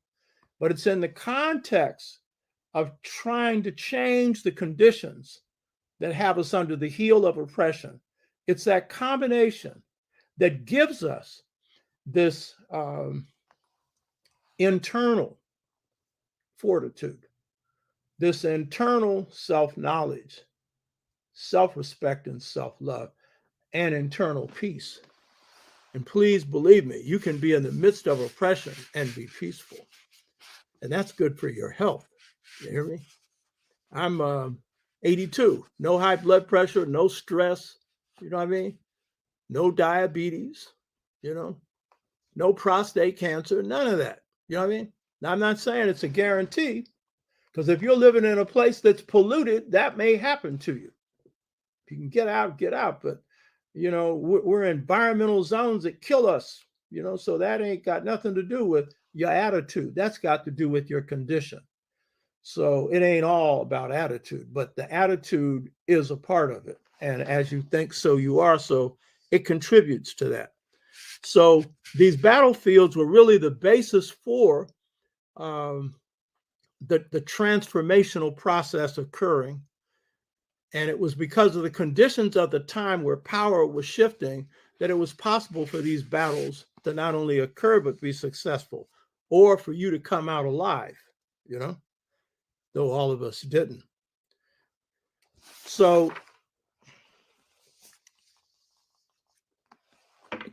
but it's in the context of trying to change the conditions that have us under the heel of oppression. It's that combination that gives us this internal fortitude, this internal self-knowledge, self-respect and self-love, and internal peace. And please believe me, you can be in the midst of oppression and be peaceful. And that's good for your health. You hear me? I'm 82, no high blood pressure, no stress, you know what I mean? No diabetes, you know, no prostate cancer, none of that. You know what I mean? Now, I'm not saying it's a guarantee, because if you're living in a place that's polluted, that may happen to you. If you can get out, get out. But, you know, we're in environmental zones that kill us, you know, so that ain't got nothing to do with your attitude. That's got to do with your condition. So it ain't all about attitude, but the attitude is a part of it. And as you think, so you are. So it contributes to that. So these battlefields were really the basis for the transformational process occurring. And it was because of the conditions of the time where power was shifting that it was possible for these battles to not only occur, but be successful or for you to come out alive, you know, though all of us didn't. So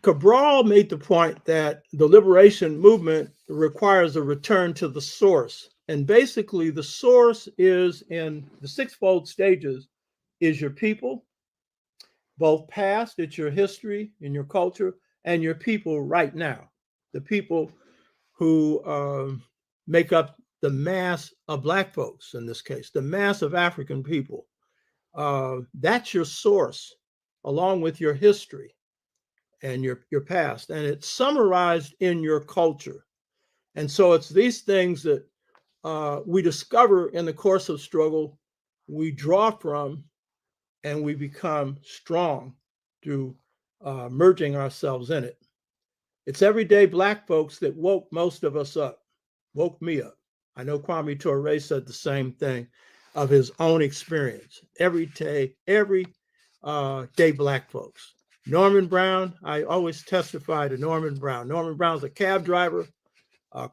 Cabral made the point that the liberation movement requires a return to the source. And basically, the source is in the sixfold stages is your people, both past, it's your history and your culture, and your people right now, the people who make up the mass of Black folks in this case, the mass of African people. That's your source, along with your history and your past, and it's summarized in your culture. And so it's these things that we discover in the course of struggle, we draw from, and we become strong through merging ourselves in it. It's everyday Black folks that woke most of us up, woke me up. I know Kwame Ture said the same thing of his own experience. Every day Black folks. Norman Brown, I always testify to Norman Brown. Norman Brown's a cab driver,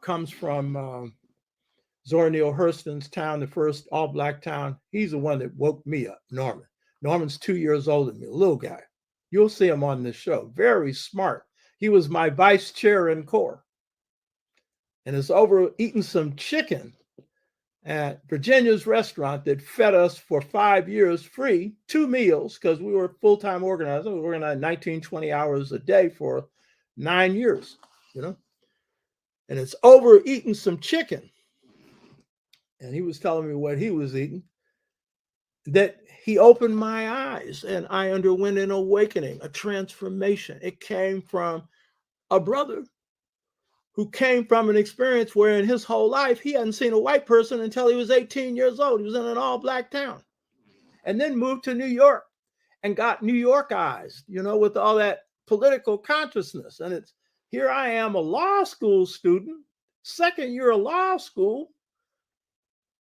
comes from Zora Neale Hurston's town, the first all-Black town. He's the one that woke me up, Norman. Norman's 2 years older than me, a little guy. You'll see him on this show. Very smart. He was my vice chair in Corps. And is over eating some chicken at Virginia's restaurant that fed us for 5 years free, 2 meals, because we were full-time organizers. We organized 19, 20 hours a day for 9 years, you know. And it's over eating some chicken. And he was telling me what he was eating, that he opened my eyes and I underwent an awakening, a transformation. It came from a brother who came from an experience where in his whole life, he hadn't seen a white person until he was 18 years old. He was in an all-Black town and then moved to New York and got New Yorkized, you know, with all that political consciousness. And it's here I am, a law school student, second year of law school,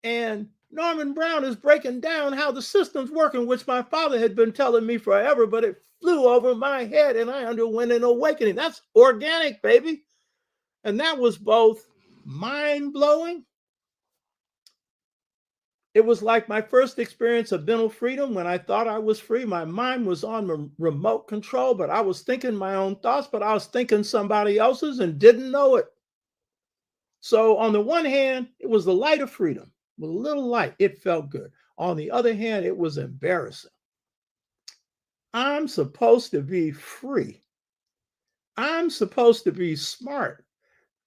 and Norman Brown is breaking down how the system's working, which my father had been telling me forever, but it flew over my head and I underwent an awakening. That's organic, baby. And that was both mind-blowing. It was like my first experience of mental freedom when I thought I was free. My mind was on remote control, but I was thinking my own thoughts, but I was thinking somebody else's and didn't know it. So on the one hand, it was the light of freedom. A little light, it felt good. On the other hand, it was embarrassing. I'm supposed to be free. I'm supposed to be smart.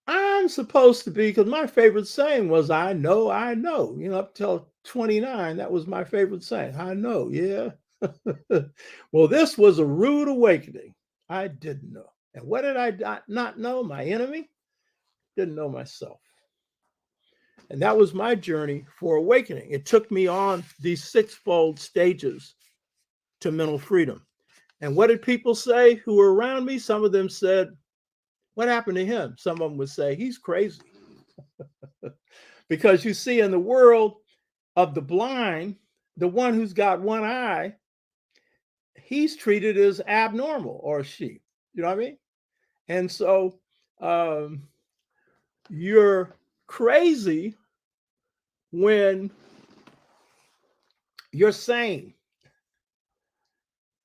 I'm supposed to be, because my favorite saying was, I know, you know, up till 29, that was my favorite saying. I know, yeah. Well, this was a rude awakening. I didn't know. And what did I not know? My enemy? Didn't know myself. And that was my journey for awakening. It took me on these sixfold stages to mental freedom. And what did people say who were around me? Some of them said, what happened to him? Some of them would say, he's crazy. Because you see, in the world of the blind, the one who's got one eye, he's treated as abnormal, or she. You know what I mean? And so you're crazy when you're sane.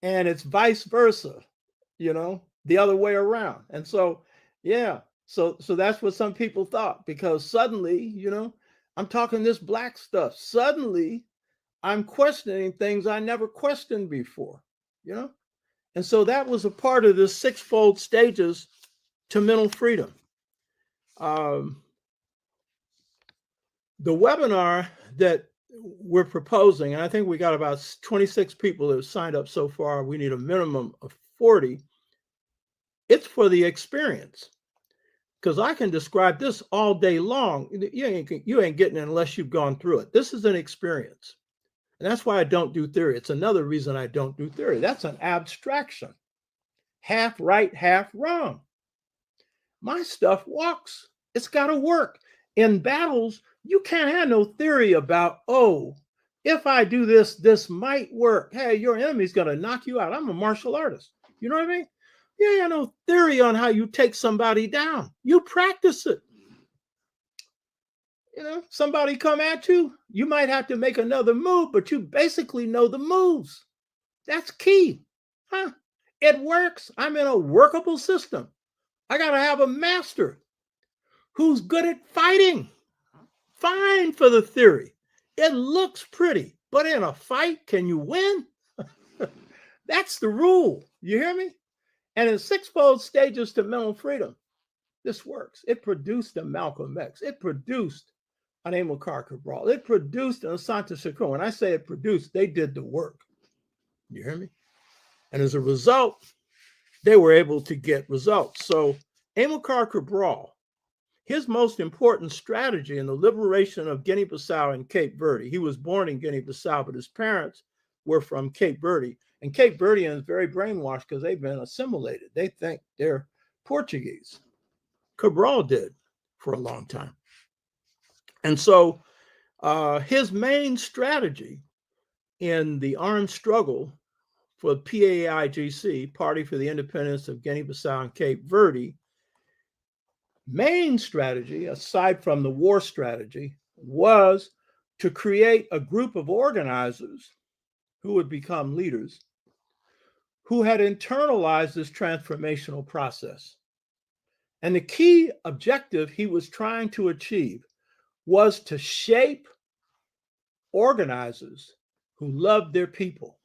And it's vice versa, you know, the other way around. And so, yeah, so that's what some people thought, because suddenly, you know, I'm talking this Black stuff. Suddenly, I'm questioning things I never questioned before, you know? And so that was a part of the sixfold stages to mental freedom. The webinar that we're proposing, and I think we got about 26 people that have signed up so far. We need a minimum of 40. It's for the experience, because I can describe this all day long. You ain't getting it unless you've gone through it. This is an experience. And that's why I don't do theory. It's another reason I don't do theory. That's an abstraction. Half right, half wrong. My stuff walks. It's got to work. In battles, you can't have no theory about, oh, if I do this, this might work. Hey, your enemy's going to knock you out. I'm a martial artist. You know what I mean? You ain't no theory on how you take somebody down. You practice it. somebody come at you, you might have to make another move, but you basically know the moves. That's key. Huh? It works. I'm in a workable system. I got to have a master who's good at fighting. Fine for the theory. It looks pretty, but in a fight, can you win? That's the rule. You hear me? And in sixfold stages to mental freedom, this works. It produced a Malcolm X. It produced an Amilcar Cabral. It produced an Asante Shakur. When I say it produced, they did the work. You hear me? And as a result, they were able to get results. So Amilcar Cabral, his most important strategy in the liberation of Guinea-Bissau and Cape Verde, he was born in Guinea-Bissau, but his parents were from Cape Verde. And Cape Verdeans very brainwashed because they've been assimilated. They think they're Portuguese. Cabral did for a long time. And so his main strategy in the armed struggle for PAIGC, Party for the Independence of Guinea-Bissau and Cape Verde, main strategy, aside from the war strategy, was to create a group of organizers who would become leaders, who had internalized this transformational process. And the key objective he was trying to achieve was to shape organizers who loved their people.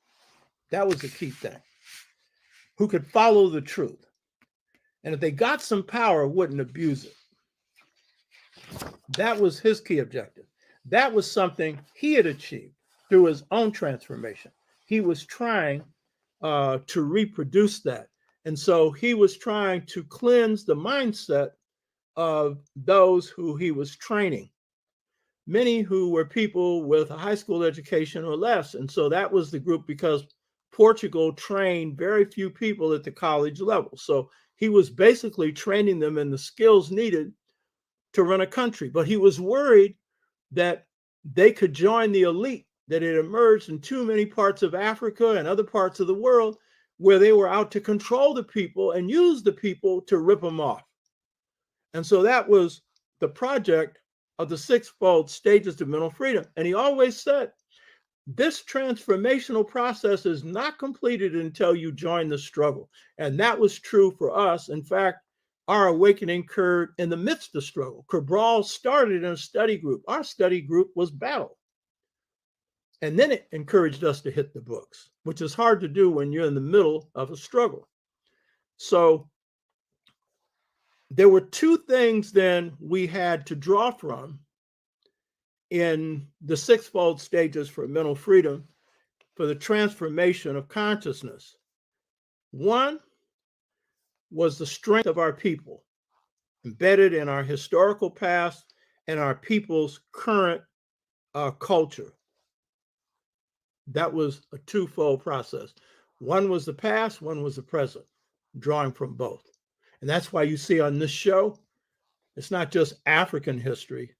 That was the key thing. Who could follow the truth. And if they got some power, wouldn't abuse it. That was his key objective. That was something he had achieved through his own transformation. He was trying to reproduce that. And so he was trying to cleanse the mindset of those who he was training, many who were people with a high school education or less. And so that was the group, because Portugal trained very few people at the college level. So he was basically training them in the skills needed to run a country. But he was worried that they could join the elite that had emerged in too many parts of Africa and other parts of the world, where they were out to control the people and use the people to rip them off. And so that was the project of the sixfold stages to mental freedom. And he always said, this transformational process is not completed until you join the struggle. And that was true for us. In fact, our awakening occurred in the midst of struggle. Cabral started in a study group. Our study group was battle. And then it encouraged us to hit the books, which is hard to do when you're in the middle of a struggle. So there were two things then we had to draw from in the sixfold stages for mental freedom, for the transformation of consciousness. One was the strength of our people, embedded in our historical past and our people's current culture. That was a twofold process. One was the past, one was the present, drawing from both. And that's why you see on this show, it's not just African history,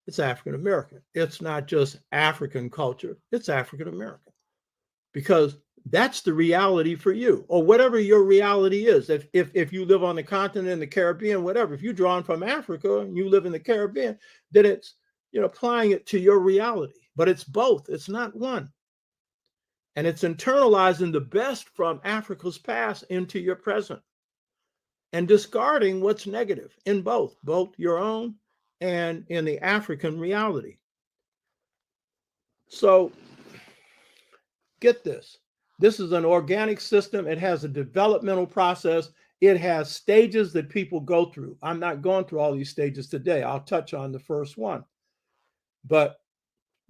it's African American. It's not just African culture, it's African American. Because that's the reality for you, or whatever your reality is. If you live on the continent, in the Caribbean, whatever, if you're drawn from Africa and you live in the Caribbean, then it's, applying it to your reality. But it's both, it's not one. And it's internalizing the best from Africa's past into your present and discarding what's negative in both your own and in the African reality. So get this. This is an organic system. It has a developmental process. It has stages that people go through. I'm not going through all these stages today. I'll touch on the first one. But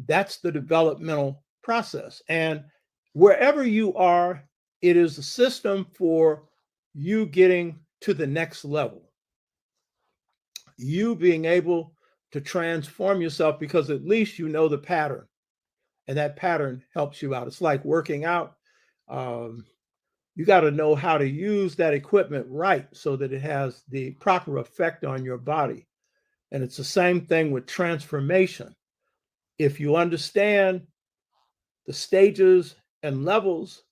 that's the developmental process. And wherever you are, it is a system for you getting to the next level. You being able to transform yourself, because at least you know the pattern. And that pattern helps you out. It's like working out. You got to know how to use that equipment right so that it has the proper effect on your body. And it's the same thing with transformation. If you understand the stages and levels,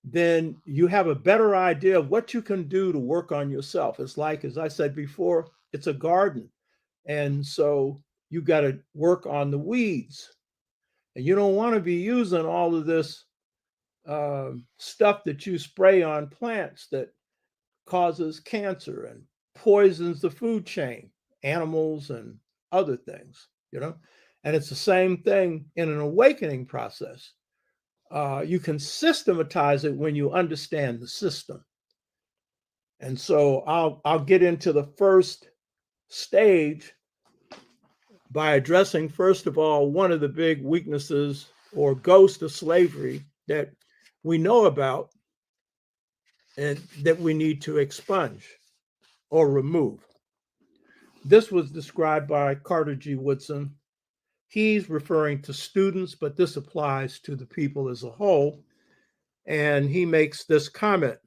then you have a better idea of what you can do to work on yourself. It's like, as I said before, it's a garden. And so You got to work on the weeds. And you don't want to be using all of this stuff that you spray on plants that causes cancer and poisons the food chain, animals and other things, you know? And it's the same thing in an awakening process. You can systematize it when you understand the system. And so I'll get into the first stage by addressing, first of all, one of the big weaknesses or ghost of slavery that we know about and that we need to expunge or remove. This was described by Carter G. Woodson. He's referring to students, but this applies to the people as a whole. And he makes this comment,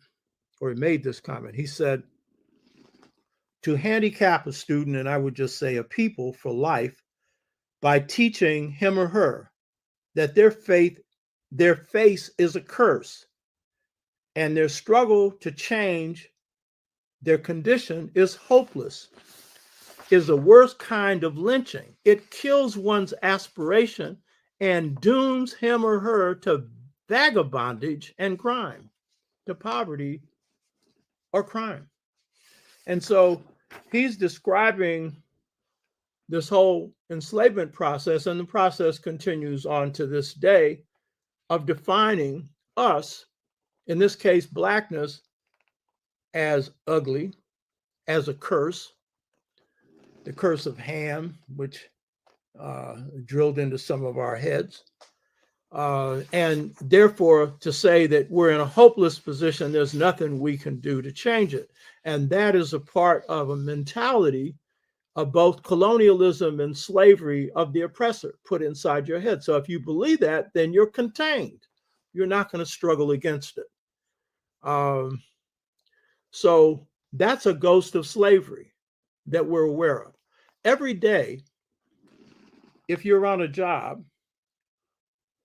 or he made this comment. He said, to handicap a student, and I would just say a people for life, by teaching him or her that their face is a curse, and their struggle to change their condition is hopeless, is the worst kind of lynching. It kills one's aspiration and dooms him or her to vagabondage and crime, to poverty or crime. And so he's describing this whole enslavement process, and the process continues on to this day of defining us, in this case, Blackness, as ugly, as a curse, the curse of Ham, which drilled into some of our heads. And therefore, to say that we're in a hopeless position, there's nothing we can do to change it. And that is a part of a mentality of both colonialism and slavery of the oppressor put inside your head. So if you believe that, then you're contained. You're not going to struggle against it. So that's a ghost of slavery that we're aware of. Every day, if you're on a job,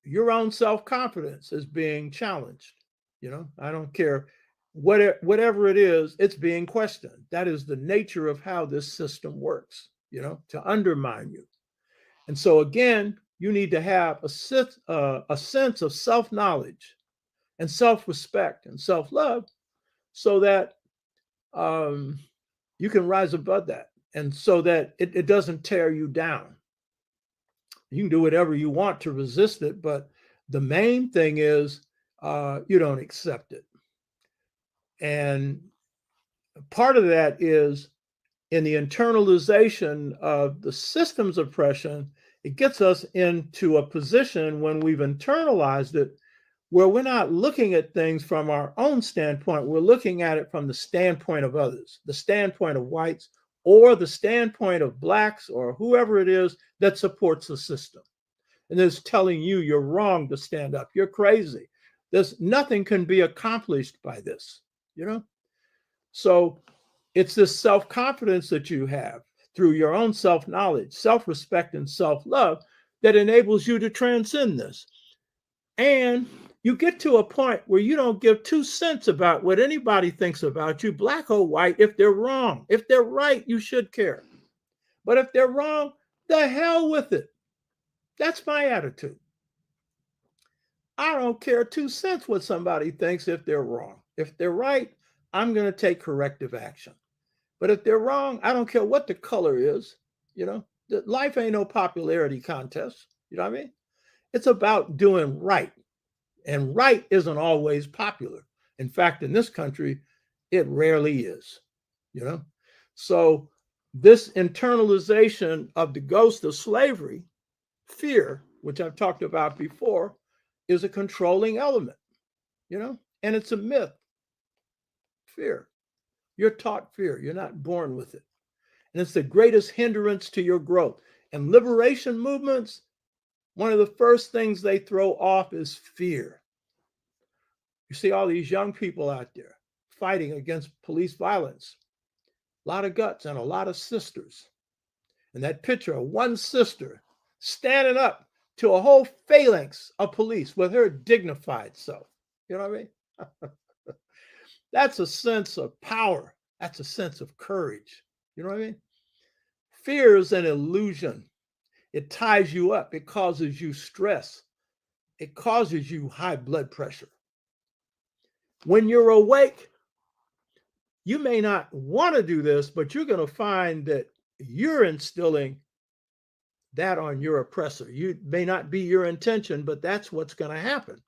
your own self-confidence is being challenged. You know, I don't care whatever it is, it's being questioned. That is the nature of how this system works, you know, to undermine you. And so again, you need to have a sense of self-knowledge and self-respect and self-love so that you can rise above that, and so that it doesn't tear you down. You can do whatever you want to resist it, but the main thing is you don't accept it. And part of that is in the internalization of the system's oppression. It gets us into a position when we've internalized it where we're not looking at things from our own standpoint. We're looking at it from the standpoint of others, the standpoint of whites, or the standpoint of blacks, or whoever it is that supports the system. And it's telling you you're wrong to stand up. You're crazy. There's nothing can be accomplished by this, you know? So it's this self-confidence that you have through your own self-knowledge, self-respect, and self-love that enables you to transcend this. And you get to a point where you don't give 2 cents about what anybody thinks about you, black or white, if they're wrong. If they're right, you should care. But if they're wrong, the hell with it. That's my attitude. I don't care 2 cents what somebody thinks if they're wrong. If they're right, I'm going to take corrective action. But if they're wrong, I don't care what the color is. You know, life ain't no popularity contest. You know what I mean? It's about doing right. And right isn't always popular. In fact, in this country, it rarely is, you know? So this internalization of the ghost of slavery, fear, which I've talked about before, is a controlling element, you know? And it's a myth. Fear. You're taught fear. You're not born with it. And it's the greatest hindrance to your growth. And liberation movements, one of the first things they throw off is fear. You see all these young people out there fighting against police violence. A lot of guts and a lot of sisters. And that picture of one sister standing up to a whole phalanx of police with her dignified self. You know what I mean? That's a sense of power. That's a sense of courage. You know what I mean? Fear is an illusion. It ties you up. It causes you stress. It causes you high blood pressure. When you're awake, you may not want to do this, but you're going to find that you're instilling that on your oppressor. You may not be your intention, but that's what's going to happen,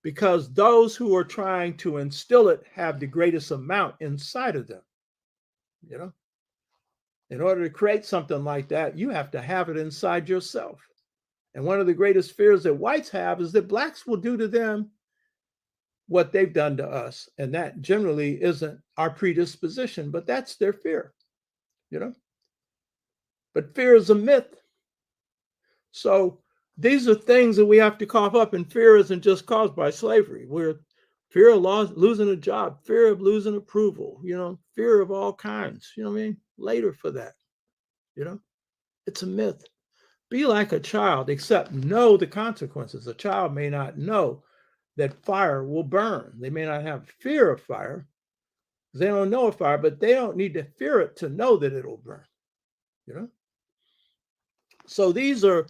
because those who are trying to instill it have the greatest amount inside of them. You know, in order to create something like that, you have to have it inside yourself. And one of the greatest fears that whites have is that blacks will do to them what they've done to us. And that generally isn't our predisposition, but that's their fear, you know. But fear is a myth. So these are things that we have to cough up, and fear isn't just caused by slavery. We're fear of losing a job, fear of losing approval, you know, fear of all kinds, you know what I mean? Later for that, you know, it's a myth. Be like a child, except know the consequences. A child may not know that fire will burn. They may not have fear of fire. They don't know of fire, but they don't need to fear it to know that it'll burn, you know? So these are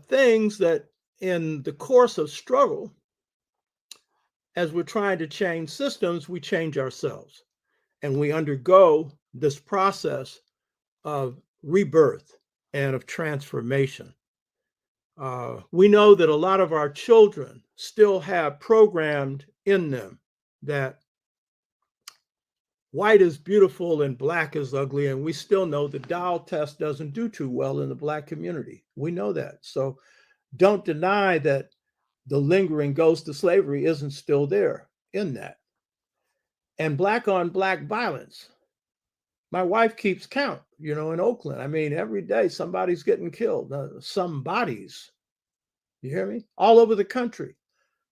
things that in the course of struggle, as we're trying to change systems, we change ourselves. And we undergo this process of rebirth and of transformation. We know that a lot of our children still have programmed in them that white is beautiful and black is ugly. And we still know the Doll test doesn't do too well in the black community. We know that. So don't deny that the lingering ghost of slavery isn't still there in that. And black on black violence. My wife keeps count, you know, in Oakland. I mean, every day somebody's getting killed. Some bodies, you hear me? All over the country.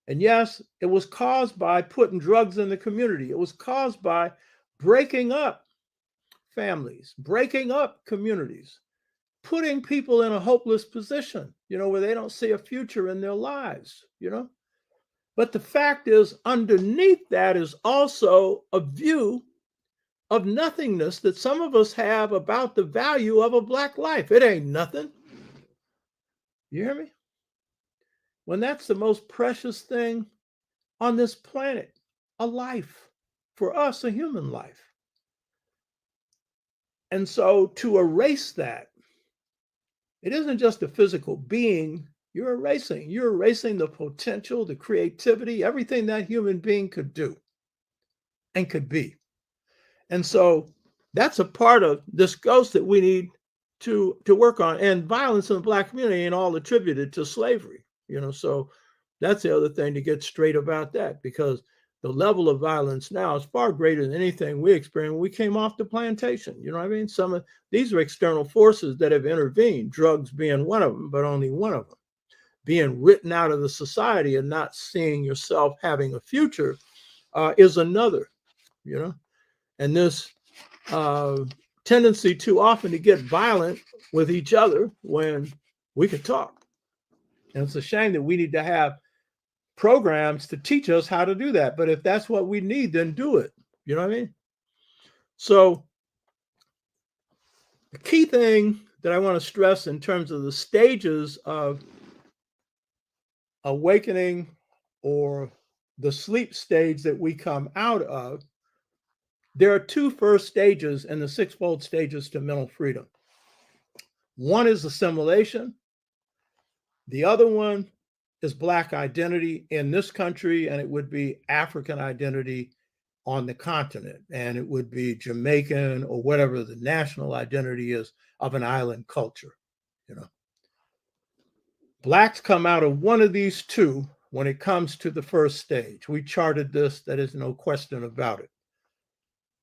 And yes, it was caused by putting drugs in the community. It was caused by breaking up families, breaking up communities, putting people in a hopeless position, you know, where they don't see a future in their lives, you know. But the fact is, underneath that is also a view of nothingness that some of us have about the value of a black life. It ain't nothing. You hear me? When that's the most precious thing on this planet, a life, for us, a human life. And so to erase that, it isn't just a physical being you're erasing. You're erasing the potential, the creativity, everything that human being could do and could be. And so that's a part of this ghost that we need to work on. And violence in the black community ain't all attributed to slavery, you know. So that's the other thing to get straight about that, because the level of violence now is far greater than anything we experienced when we came off the plantation. You know what I mean? Some of these are external forces that have intervened, drugs being one of them, but only one of them. Being written out of the society and not seeing yourself having a future is another, you know. And this tendency too often to get violent with each other when we could talk. And it's a shame that we need to have programs to teach us how to do that. But if that's what we need, then do it. You know what I mean? So the key thing that I want to stress in terms of the stages of awakening or the sleep stage that we come out of, there are two first stages in the sixfold stages to mental freedom. One is assimilation. The other one is Black identity in this country, and it would be African identity on the continent, and it would be Jamaican or whatever the national identity is of an island culture, you know. Blacks come out of one of these two when it comes to the first stage. We charted this, there is no question about it.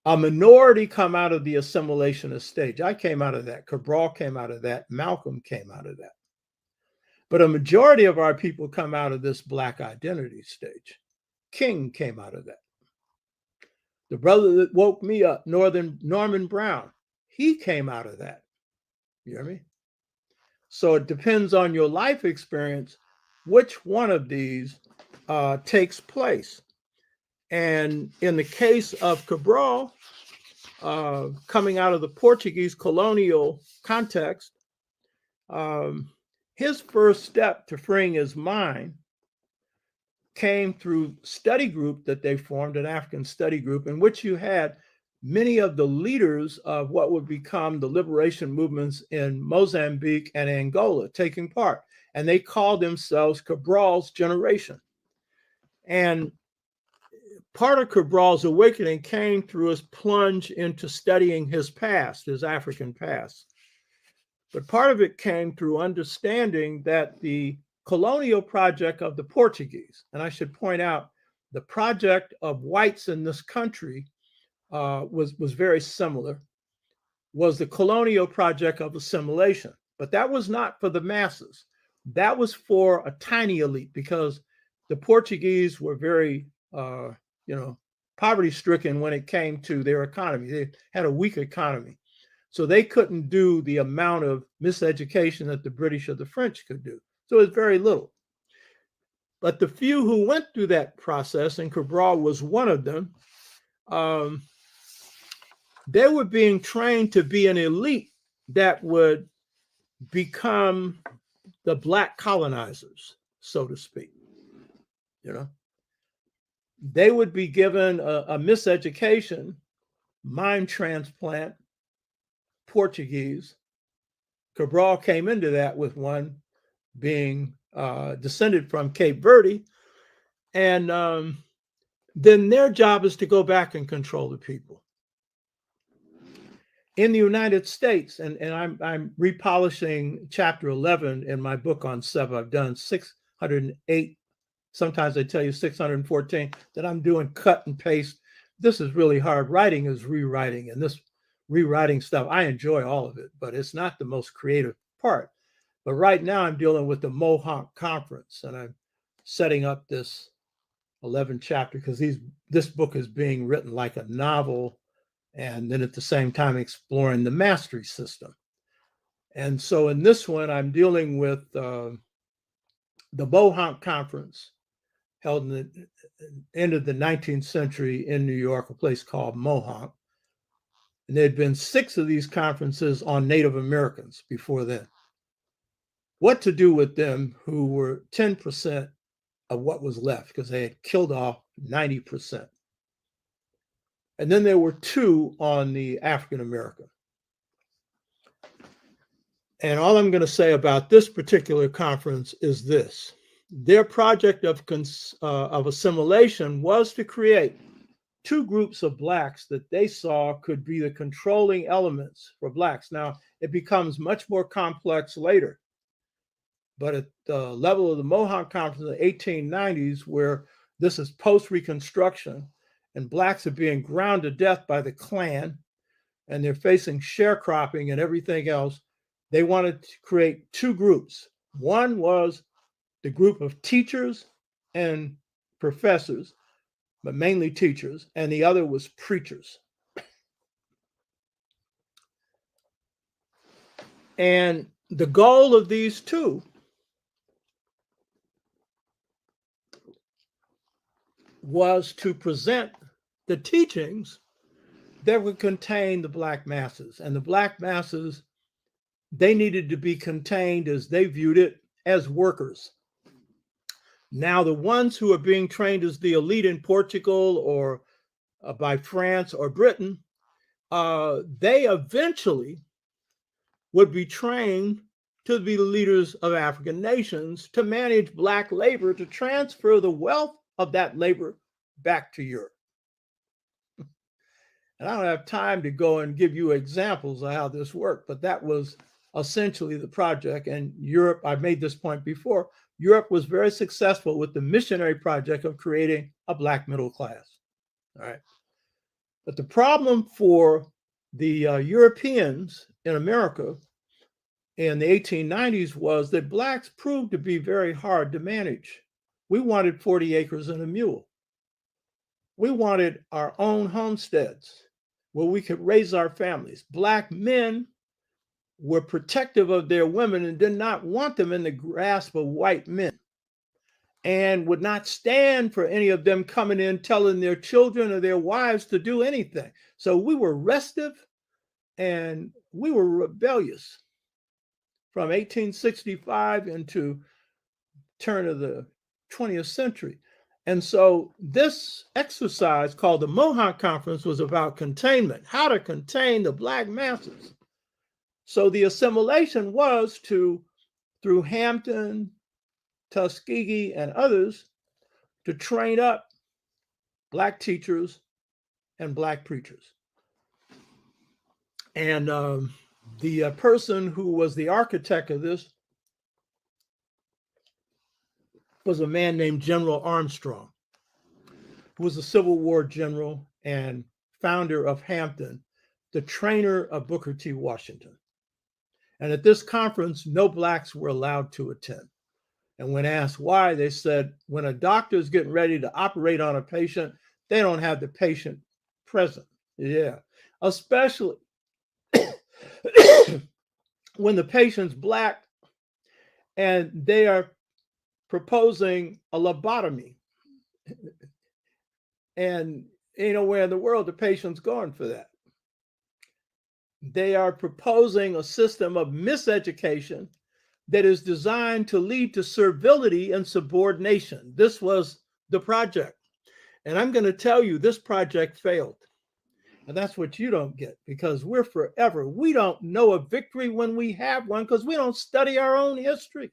A minority come out of the assimilationist stage. I came out of that. Cabral came out of that. Malcolm came out of that. But a majority of our people come out of this Black identity stage. King came out of that. The brother that woke me up, Norman Brown, he came out of that. You hear me? So it depends on your life experience, which one of these takes place. And in the case of Cabral, coming out of the Portuguese colonial context, His first step to freeing his mind came through study group that they formed, an African study group, in which you had many of the leaders of what would become the liberation movements in Mozambique and Angola taking part. And they called themselves Cabral's generation. And part of Cabral's awakening came through his plunge into studying his past, his African past. But part of it came through understanding that the colonial project of the Portuguese, and I should point out, the project of whites in this country was very similar, was the colonial project of assimilation. But that was not for the masses. That was for a tiny elite, because the Portuguese were very, poverty-stricken when it came to their economy. They had a weak economy. So they couldn't do the amount of miseducation that the British or the French could do. So it's very little. But the few who went through that process, and Cabral was one of them, they were being trained to be an elite that would become the Black colonizers, so to speak. They would be given a miseducation, mind transplant, Portuguese. Cabral came into that with one being descended from Cape Verde. And then their job is to go back and control the people. In the United States, and I'm repolishing chapter 11 in my book on SEV. I've done 608, sometimes I tell you 614, that I'm doing cut and paste. This is really hard. Writing is rewriting, and this rewriting stuff, I enjoy all of it, but it's not the most creative part. But right now I'm dealing with the Mohawk Conference, and I'm setting up this 11 chapter because this book is being written like a novel, and then at the same time exploring the mastery system. And so in this one, I'm dealing with the Mohawk Conference held in the end of the 19th century in New York, a place called Mohawk. And there had been 6 of these conferences on Native Americans before then. What to do with them, who were 10% of what was left, because they had killed off 90%. And then there were 2 on the African American. And all I'm going to say about this particular conference is this. Their project of assimilation was to create 2 groups of Blacks that they saw could be the controlling elements for Blacks. Now, it becomes much more complex later. But at the level of the Mohawk Conference in the 1890s, where this is post-Reconstruction, and Blacks are being ground to death by the Klan, and they're facing sharecropping and everything else, they wanted to create 2 groups. One was the group of teachers and professors, but mainly teachers, and the other was preachers. And the goal of these 2 was to present the teachings that would contain the Black masses. And the Black masses, they needed to be contained, as they viewed it, as workers. Now, the ones who are being trained as the elite in Portugal or by France or Britain, they eventually would be trained to be the leaders of African nations, to manage Black labor, to transfer the wealth of that labor back to Europe. And I don't have time to go and give you examples of how this worked, but that was essentially the project. And Europe, I made this point before, Europe was very successful with the missionary project of creating a Black middle class. All right. But the problem for the Europeans in America in the 1890s was that Blacks proved to be very hard to manage. We wanted 40 acres and a mule. We wanted our own homesteads where we could raise our families. Black men were protective of their women and did not want them in the grasp of white men, and would not stand for any of them coming in telling their children or their wives to do anything. So we were restive and we were rebellious. from 1865 into turn of the 20th century. And so this exercise called the Mohawk Conference was about containment, how to contain the Black masses. So the assimilation was through Hampton, Tuskegee, and others, to train up Black teachers and Black preachers. And the person who was the architect of this was a man named General Armstrong, who was a Civil War general and founder of Hampton, the trainer of Booker T. Washington. And at this conference, no Blacks were allowed to attend. And when asked why, they said, when a doctor is getting ready to operate on a patient, they don't have the patient present. Yeah, especially when the patient's Black and they are proposing a lobotomy. And ain't nowhere in the world the patient's going for that. They are proposing a system of miseducation that is designed to lead to servility and subordination. This was the project. And I'm going to tell you, this project failed. And that's what you don't get, because we're forever. We don't know a victory when we have one, because we don't study our own history.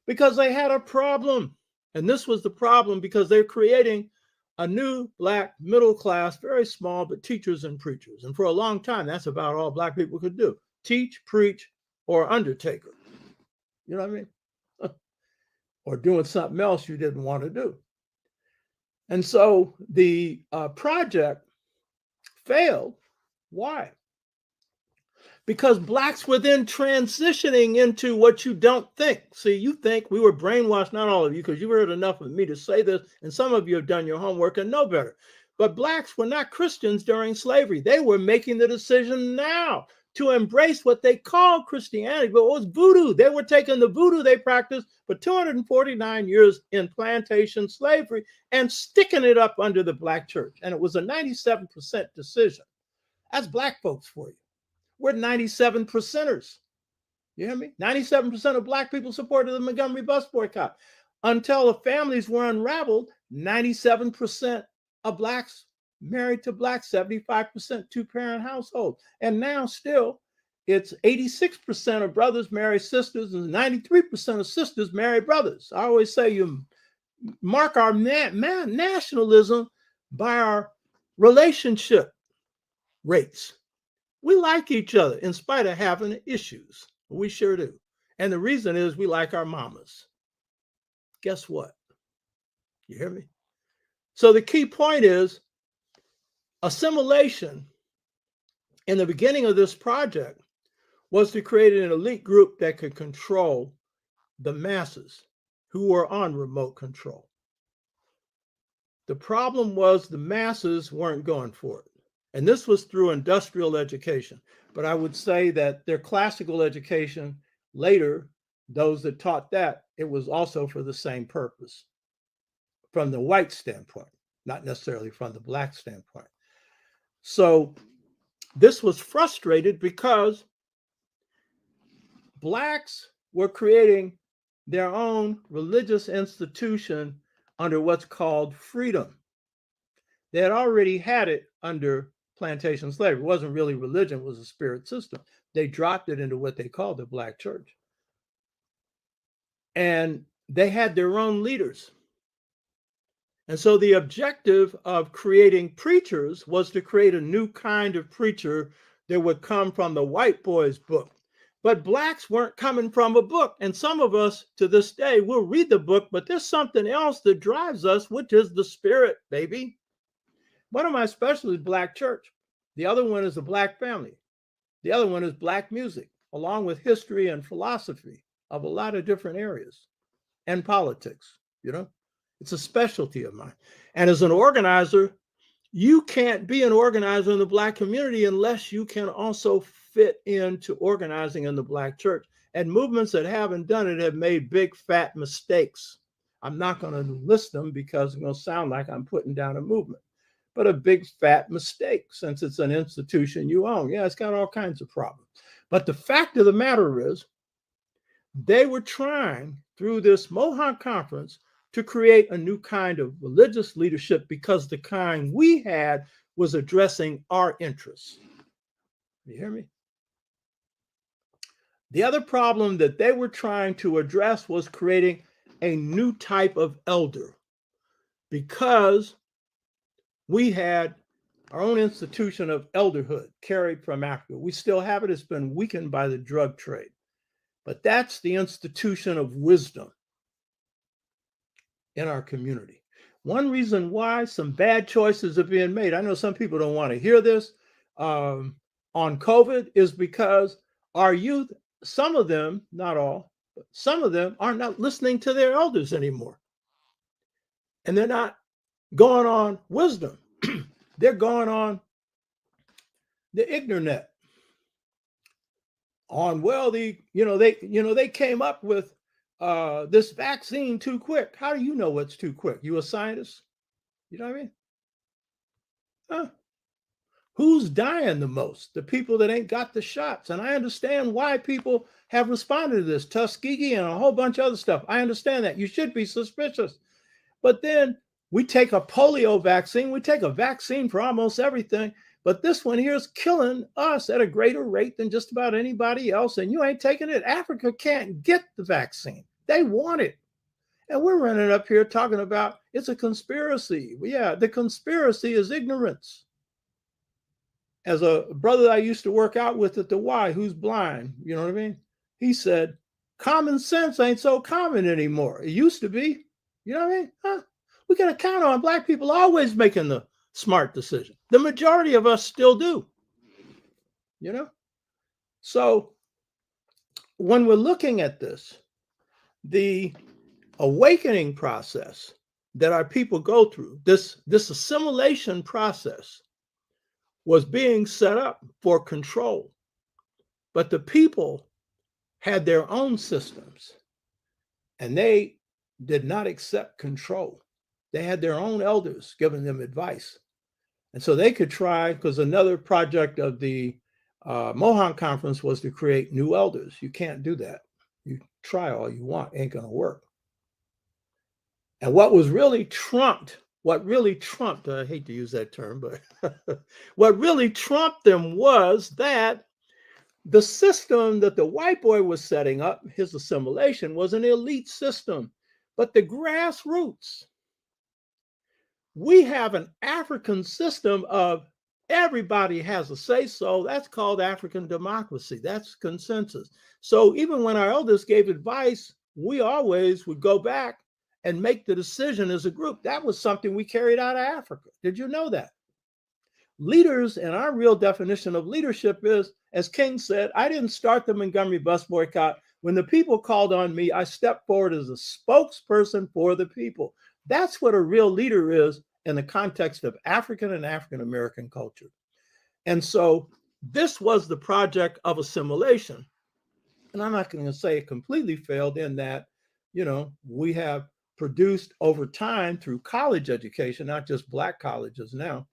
Because they had a problem. And this was the problem, because they're creating a new Black middle class, very small, but teachers and preachers. And for a long time, that's about all Black people could do: teach, preach, or undertaker. You know what I mean? Or doing something else you didn't want to do. And so the project failed. Why? Because Blacks were then transitioning into what you don't think. See, you think we were brainwashed, not all of you, because you've heard enough of me to say this, and some of you have done your homework and know better. But Blacks were not Christians during slavery. They were making the decision now to embrace what they called Christianity, but it was voodoo. They were taking the voodoo they practiced for 249 years in plantation slavery and sticking it up under the Black church. And it was a 97% decision. That's Black folks for you. We're 97%ers. You hear me? 97% of Black people supported the Montgomery bus boycott. Until the families were unraveled, 97% of Blacks married to Blacks, 75% two-parent household. And now still, it's 86% of brothers marry sisters and 93% of sisters marry brothers. I always say you mark our nationalism by our relationship rates. We like each other in spite of having issues. We sure do. And the reason is we like our mamas. Guess what? You hear me? So the key point is assimilation in the beginning of this project was to create an elite group that could control the masses who were on remote control. The problem was the masses weren't going for it. And this was through industrial education. But I would say that their classical education, later, those that taught that, it was also for the same purpose from the white standpoint, not necessarily from the Black standpoint. So this was frustrated because Blacks were creating their own religious institution under what's called freedom. They had already had it under plantation slavery. It wasn't really religion, it was a spirit system. They dropped it into what they called the Black church. And they had their own leaders. And so the objective of creating preachers was to create a new kind of preacher that would come from the white boys' book. But Blacks weren't coming from a book. And some of us to this day will read the book, but there's something else that drives us, which is the spirit, baby. One of my specialties is Black church. The other one is the Black family. The other one is Black music, along with history and philosophy of a lot of different areas, and politics. You know, it's a specialty of mine. And as an organizer, you can't be an organizer in the Black community unless you can also fit into organizing in the Black church. And movements that haven't done it have made big fat mistakes. I'm not going to list them because it's going to sound like I'm putting down a movement. But a big fat mistake, since it's an institution you own. Yeah, it's got all kinds of problems. But the fact of the matter is, They were trying through this Mohawk conference to create a new kind of religious leadership because the kind we had was addressing our interests. You hear me? The other problem that they were trying to address was creating a new type of elder because we had our own institution of elderhood carried from Africa. We still have it. It's been weakened by the drug trade. But that's the institution of wisdom in our community. One reason why some bad choices are being made, I know some people don't want to hear this, on COVID is because our youth, some of them, not all, but some of them are not listening to their elders anymore. And they're not going on wisdom. They're going on the ignorant. On, well, they came up with this vaccine too quick. How do you know what's too quick? You a scientist? You know what I mean? Huh? Who's dying the most? The people that ain't got the shots. And I understand why people have responded to this, Tuskegee and a whole bunch of other stuff. I understand that. You should be suspicious. But then we take a polio vaccine. We take a vaccine for almost everything. But this one here is killing us at a greater rate than just about anybody else. And you ain't taking it. Africa can't get the vaccine. They want it. And we're running up here talking about it's a conspiracy. Yeah, the conspiracy is ignorance. As a brother I used to work out with at the Y, who's blind, you know what I mean? He said, common sense ain't so common anymore. It used to be. You know what I mean? Huh? We can count on Black people always making the smart decision. The majority of us still do. You know? So when we're looking at this, the awakening process that our people go through, this assimilation process, was being set up for control. But the people had their own systems, and they did not accept control. They had their own elders giving them advice. And so they could try, because another project of the Mohawk Conference was to create new elders. You can't do that. You try all you want, ain't going to work. And what really trumped, I hate to use that term, but what really trumped them was that the system that the white boy was setting up, his assimilation, was an elite system. But the grassroots, we have an African system of everybody has a say-so. That's called African democracy. That's consensus. So even when our elders gave advice, we always would go back and make the decision as a group. That was something we carried out of Africa. Did you know that? Leaders, and our real definition of leadership is, as King said, I didn't start the Montgomery bus boycott. When the people called on me, I stepped forward as a spokesperson for the people. That's what a real leader is in the context of African and African American culture. And so this was the project of assimilation. And I'm not going to say it completely failed in that, we have produced over time through college education, not just Black colleges now,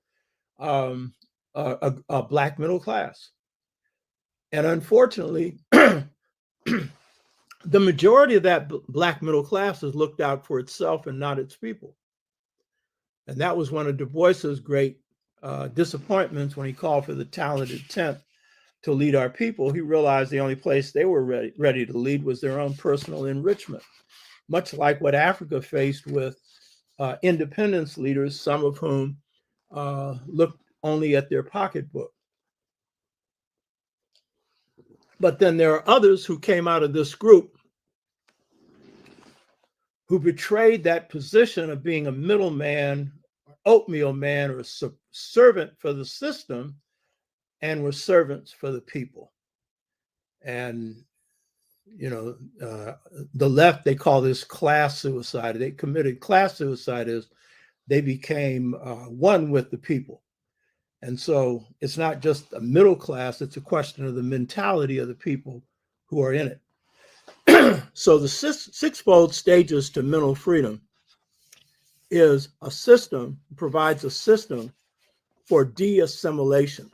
a Black middle class. And unfortunately, the majority of that Black middle class has looked out for itself and not its people. And that was one of Du Bois's great disappointments when he called for the talented 10th to lead our people. He realized the only place they were ready to lead was their own personal enrichment, much like what Africa faced with independence leaders, some of whom looked only at their pocketbook. But then there are others who came out of this group who betrayed that position of being a middleman, oatmeal man, or a servant for the system, and were servants for the people. And, the left, they call this class suicide. They committed class suicide as they became one with the people. And so it's not just a middle class, it's a question of the mentality of the people who are in it. So the six-fold stages to mental freedom is a system, provides a system for de-assimilation.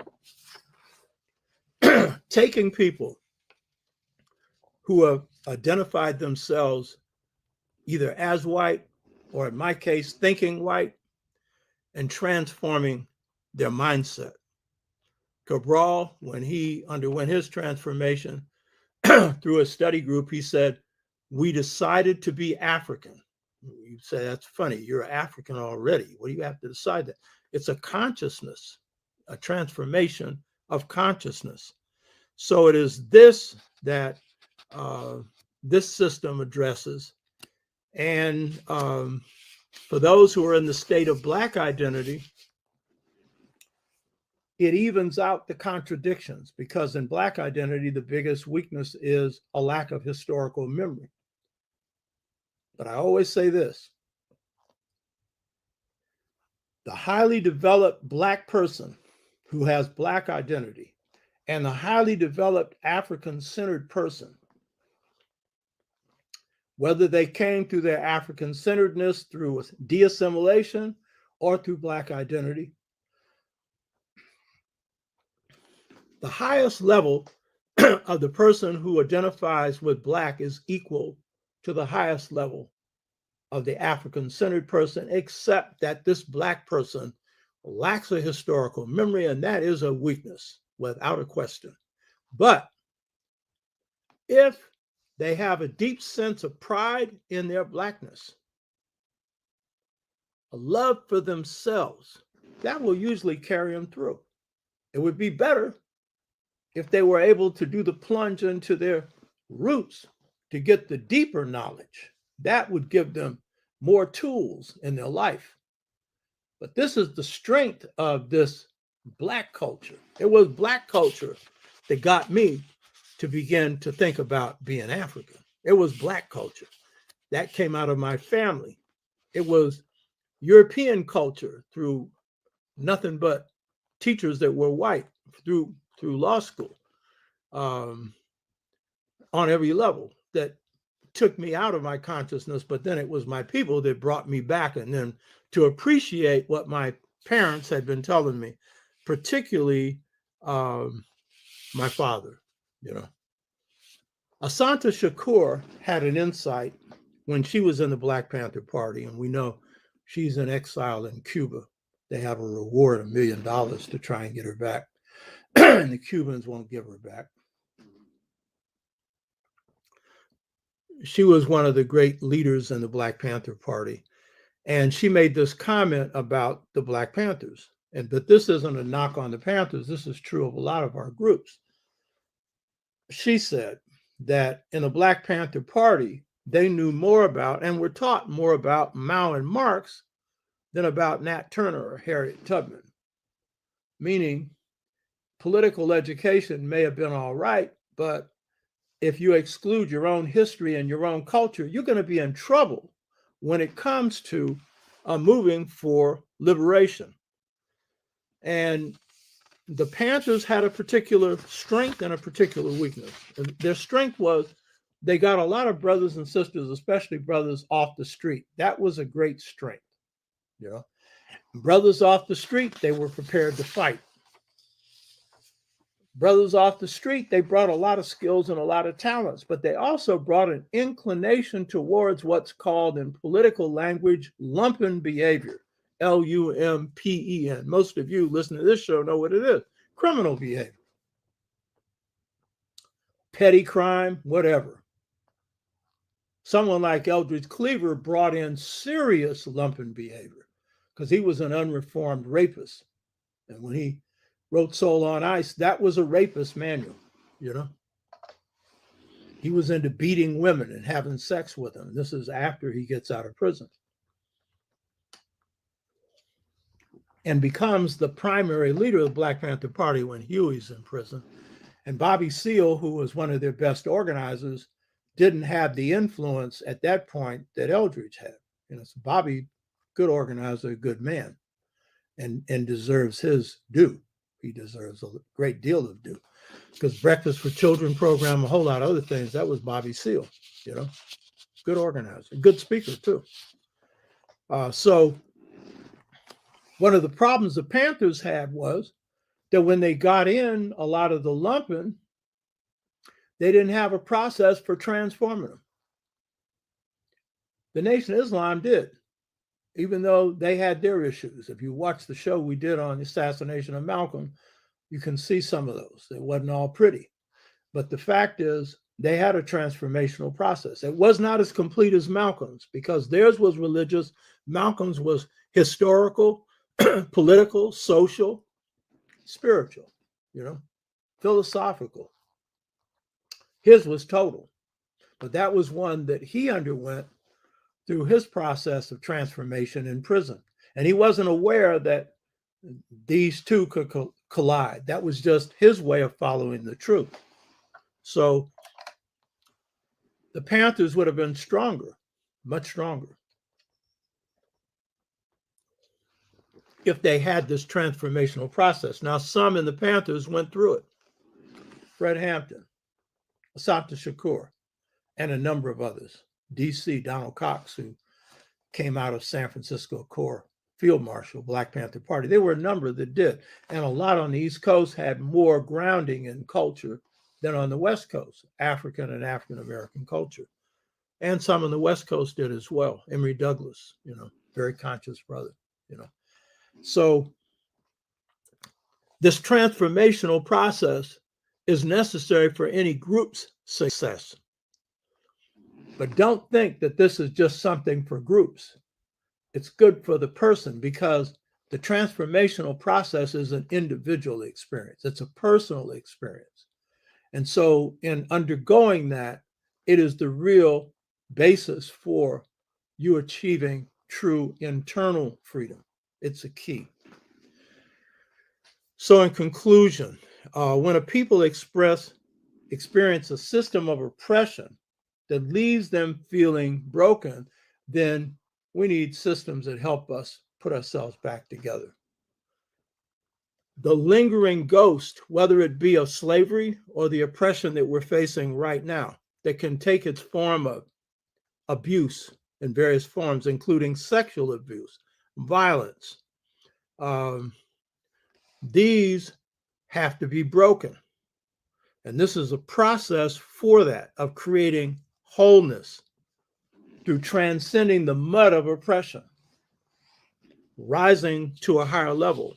Taking people who have identified themselves either as white or, in my case, thinking white and transforming their mindset. Cabral, when he underwent his transformation through a study group, he said, "We decided to be African." You say, that's funny. You're African already. What do you have to decide that? It's a consciousness, a transformation of consciousness. So it is this that this system addresses. And for those who are in the state of Black identity, it evens out the contradictions, because in Black identity, the biggest weakness is a lack of historical memory. But I always say this: the highly developed Black person who has Black identity and the highly developed African-centered person, whether they came through their African-centeredness through de-assimilation or through Black identity, the highest level of the person who identifies with Black is equal to the highest level of the African-centered person, except that this Black person lacks a historical memory, and that is a weakness, without a question. But if they have a deep sense of pride in their Blackness, a love for themselves, that will usually carry them through. It would be better if they were able to do the plunge into their roots to get the deeper knowledge. That would give them more tools in their life. But this is the strength of this Black culture. It was Black culture that got me to begin to think about being African. It was Black culture. That came out of my family. It was European culture through nothing but teachers that were white through law school, on every level, that took me out of my consciousness. But then it was my people that brought me back, and then to appreciate what my parents had been telling me, particularly my father. Asanta Shakur had an insight when she was in the Black Panther Party, and we know she's in exile in Cuba. They have a reward, $1 million, to try and get her back. And the Cubans won't give her back. She was one of the great leaders in the Black Panther Party. And she made this comment about the Black Panthers. But this isn't a knock on the Panthers. This is true of a lot of our groups. She said that in the Black Panther Party, they knew more about and were taught more about Mao and Marx than about Nat Turner or Harriet Tubman. Meaning, political education may have been all right, but if you exclude your own history and your own culture, you're going to be in trouble when it comes to moving for liberation. And the Panthers had a particular strength and a particular weakness. Their strength was they got a lot of brothers and sisters, especially brothers off the street. That was a great strength. Brothers off the street, they were prepared to fight. Brothers off the street, they brought a lot of skills and a lot of talents, but they also brought an inclination towards what's called in political language lumpen behavior, Lumpen. Most of you listening to this show know what it is: criminal behavior, petty crime, whatever. Someone like Eldridge Cleaver brought in serious lumpen behavior because he was an unreformed rapist. And when he wrote Soul on Ice, that was a rapist manual, He was into beating women and having sex with them. This is after he gets out of prison and becomes the primary leader of the Black Panther Party when Huey's in prison. And Bobby Seale, who was one of their best organizers, didn't have the influence at that point that Eldridge had. So Bobby, good organizer, good man, and deserves his due. He deserves a great deal of due, because Breakfast for Children program, a whole lot of other things, that was Bobby Seale, good organizer, good speaker too. So one of the problems the Panthers had was that when they got in a lot of the lumpen, They didn't have a process for transforming them. The Nation of Islam did, even though they had their issues. If you watch the show we did on the assassination of Malcolm, you can see some of those. It wasn't all pretty. But the fact is, they had a transformational process. It was not as complete as Malcolm's because theirs was religious. Malcolm's was historical, political, social, spiritual, philosophical. His was total. But that was one that he underwent through his process of transformation in prison. And he wasn't aware that these two could collide. That was just his way of following the truth. So the Panthers would have been stronger, much stronger, if they had this transformational process. Now, some in the Panthers went through it. Fred Hampton, Assata Shakur, and a number of others. D.C., Donald Cox, who came out of San Francisco Corps, Field Marshal, Black Panther Party. There were a number that did. And a lot on the East Coast had more grounding in culture than on the West Coast, African and African-American culture. And some on the West Coast did as well. Emory Douglas, very conscious brother, So this transformational process is necessary for any group's success. But don't think that this is just something for groups. It's good for the person because the transformational process is an individual experience. It's a personal experience. And so in undergoing that, it is the real basis for you achieving true internal freedom. It's a key. So in conclusion, when a people experience a system of oppression that leaves them feeling broken, then we need systems that help us put ourselves back together. The lingering ghost, whether it be of slavery or the oppression that we're facing right now, that can take its form of abuse in various forms, including sexual abuse, violence, these have to be broken. And this is a process for that, of creating wholeness through transcending the mud of oppression, rising to a higher level,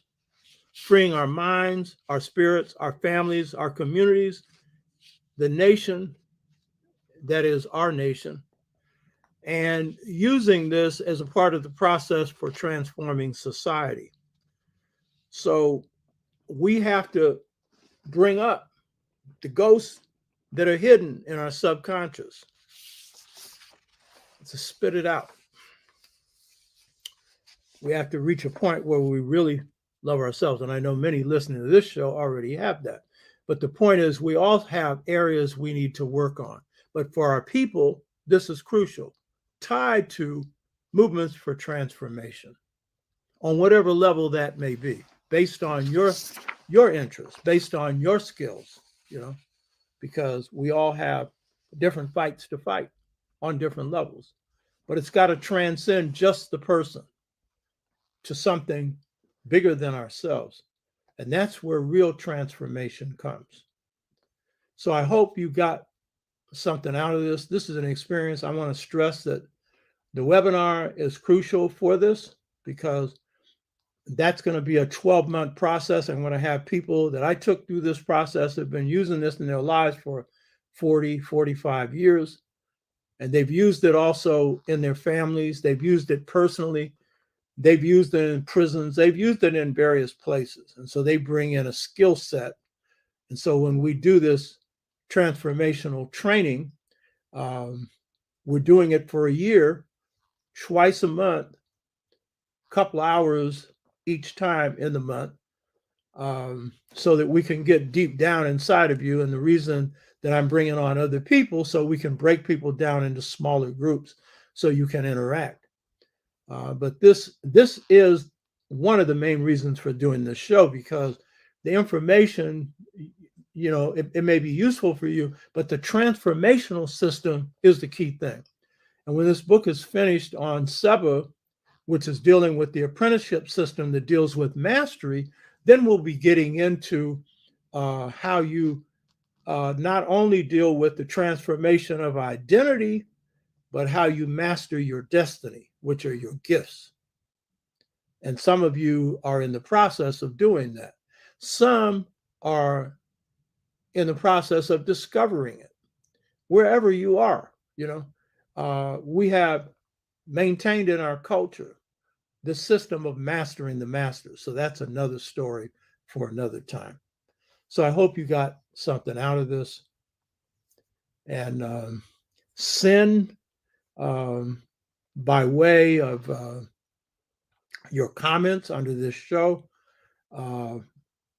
freeing our minds, our spirits, our families, our communities, the nation that is our nation, and using this as a part of the process for transforming society. So we have to bring up the ghosts that are hidden in our subconscious, to spit it out. We have to reach a point where we really love ourselves. And I know many listening to this show already have that. But the point is, we all have areas we need to work on. But for our people, this is crucial, tied to movements for transformation on whatever level that may be, based on your interests, based on your skills, because we all have different fights to fight on different levels. But it's got to transcend just the person to something bigger than ourselves. And that's where real transformation comes. So I hope you got something out of this. This is an experience. I want to stress that the webinar is crucial for this because that's going to be a 12-month process. I'm going to have people that I took through this process have been using this in their lives for 40, 45 years. And they've used it also in their families. They've used it personally. They've used it in prisons. They've used it in various places. And so they bring in a skill set. And so when we do this transformational training, we're doing it for a year, twice a month, a couple hours each time in the month, so that we can get deep down inside of you. And the reason that I'm bringing on other people, so we can break people down into smaller groups so you can interact. But this is one of the main reasons for doing this show, because the information, it may be useful for you, but the transformational system is the key thing. And when this book is finished on SEBA, which is dealing with the apprenticeship system that deals with mastery, then we'll be getting into how you not only deal with the transformation of identity, but how you master your destiny, which are your gifts. And some of you are in the process of doing that. Some are in the process of discovering it, wherever you are. We have maintained in our culture the system of mastering the masters. So that's another story for another time. So I hope you got something out of this. And send by way of your comments under this show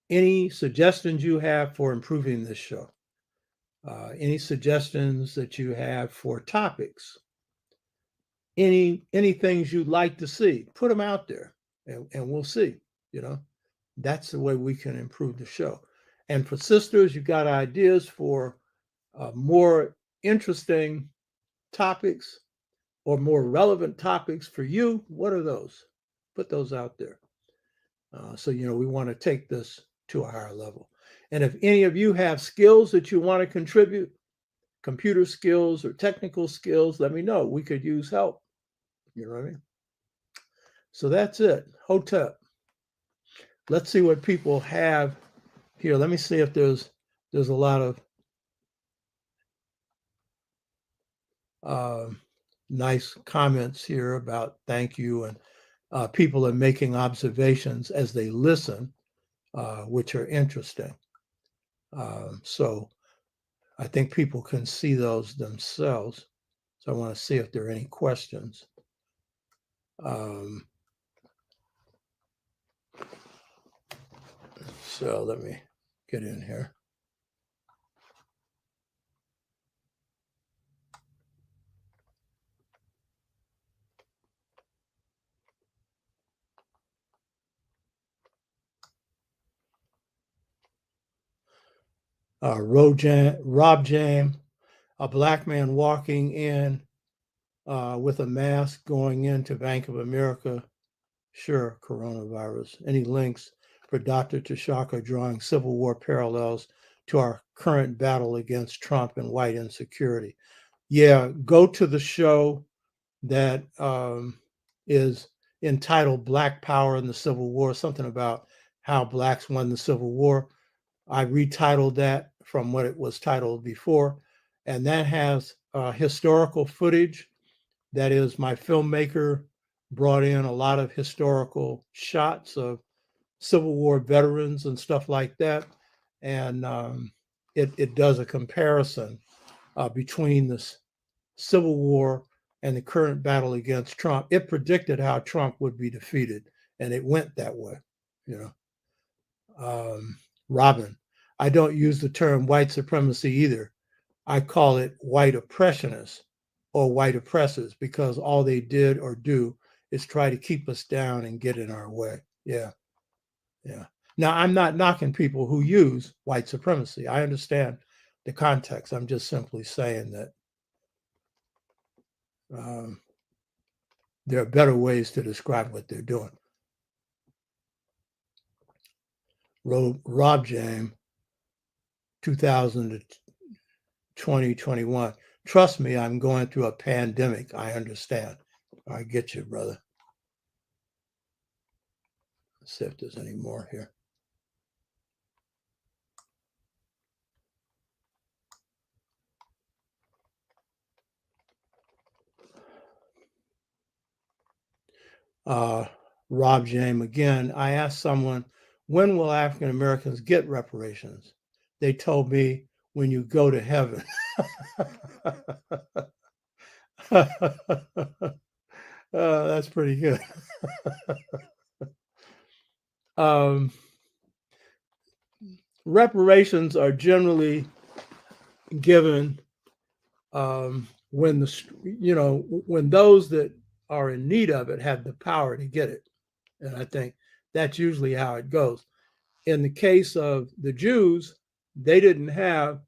any suggestions you have for improving this show, any suggestions that you have for topics, any things you'd like to see, put them out there, and we'll see. That's the way we can improve the show. And for sisters, you got ideas for more interesting topics or more relevant topics for you. What are those? Put those out there. So we want to take this to a higher level. And if any of you have skills that you want to contribute, computer skills or technical skills, let me know. We could use help. You know what I mean? So that's it. Hotep. Let's see what people have here. Let me see if there's a lot of nice comments here about thank you, and people are making observations as they listen, which are interesting. So I think people can see those themselves. So I want to see if there are any questions. So let me get in here. Rob James, a black man walking in with a mask going into Bank of America. Sure, coronavirus. Any links for Dr. Tashaka drawing Civil War parallels to our current battle against Trump and white insecurity? Yeah, go to the show that is entitled Black Power in the Civil War, something about how blacks won the Civil War. I retitled that from what it was titled before, and that has historical footage. That is, my filmmaker brought in a lot of historical shots of Civil War veterans and stuff like that, and it does a comparison between the Civil War and the current battle against Trump. It predicted how Trump would be defeated, and it went that way. Robin, I don't use the term white supremacy either. I call it white oppressionists or white oppressors, because all they did or do is try to keep us down and get in our way. Yeah. Now, I'm not knocking people who use white supremacy. I understand the context. I'm just simply saying that there are better ways to describe what they're doing. Rob James, 2000 to 2021. Trust me, I'm going through a pandemic. I understand. I get you, brother. Let's see if there's any more here. Rob James again. I asked someone, when will African Americans get reparations? They told me, when you go to heaven. That's pretty good. Reparations are generally given when when those that are in need of it have the power to get it. And I think that's usually how it goes. In the case of the Jews, they didn't have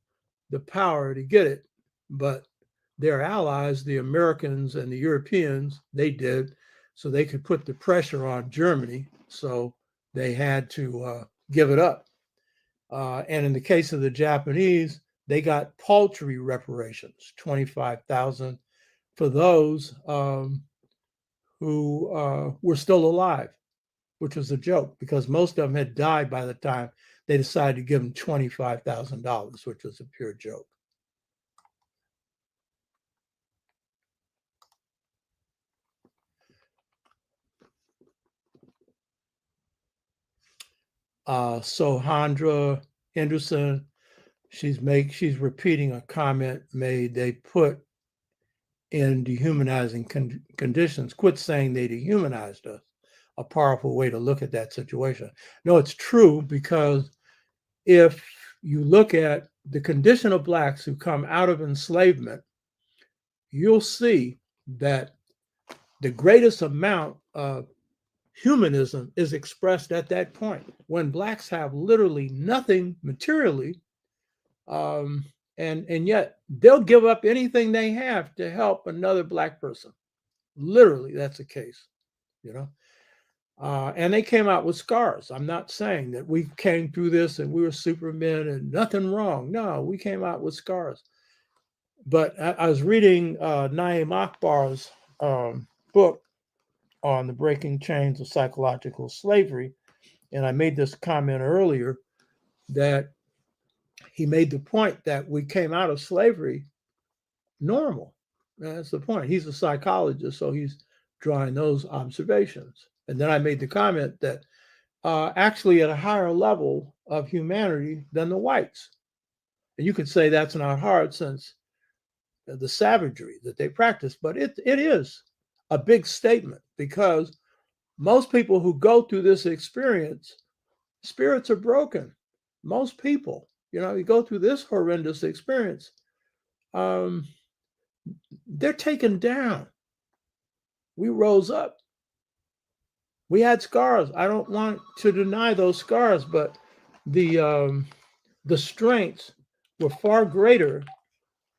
the power to get it, but their allies, the Americans and the Europeans, they did, so they could put the pressure on Germany. So they had to give it up. And in the case of the Japanese, they got paltry reparations, 25,000 for those who were still alive, which was a joke because most of them had died by the time they decided to give them $25,000, which was a pure joke. Sohandra Henderson, she's repeating a comment made. They put in dehumanizing conditions. Quit saying they dehumanized us. A powerful way to look at that situation. No, it's true, because if you look at the condition of Blacks who come out of enslavement, you'll see that the greatest amount of humanism is expressed at that point when Blacks have literally nothing materially, and yet they'll give up anything they have to help another Black person. Literally, that's the case, you know. And they came out with scars. I'm not saying that we came through this and we were supermen and nothing wrong. No, we came out with scars. But I was reading Naeem Akbar's book on the breaking chains of psychological slavery. And I made this comment earlier that he made the point that we came out of slavery normal. That's the point. He's a psychologist, so he's drawing those observations. And then I made the comment that actually at a higher level of humanity than the whites. And you could say that's not hard since the savagery that they practice, but it is a big statement, because most people who go through this experience, spirits are broken. Most people, you go through this horrendous experience, they're taken down. We rose up. We had scars. I don't want to deny those scars, but the strengths were far greater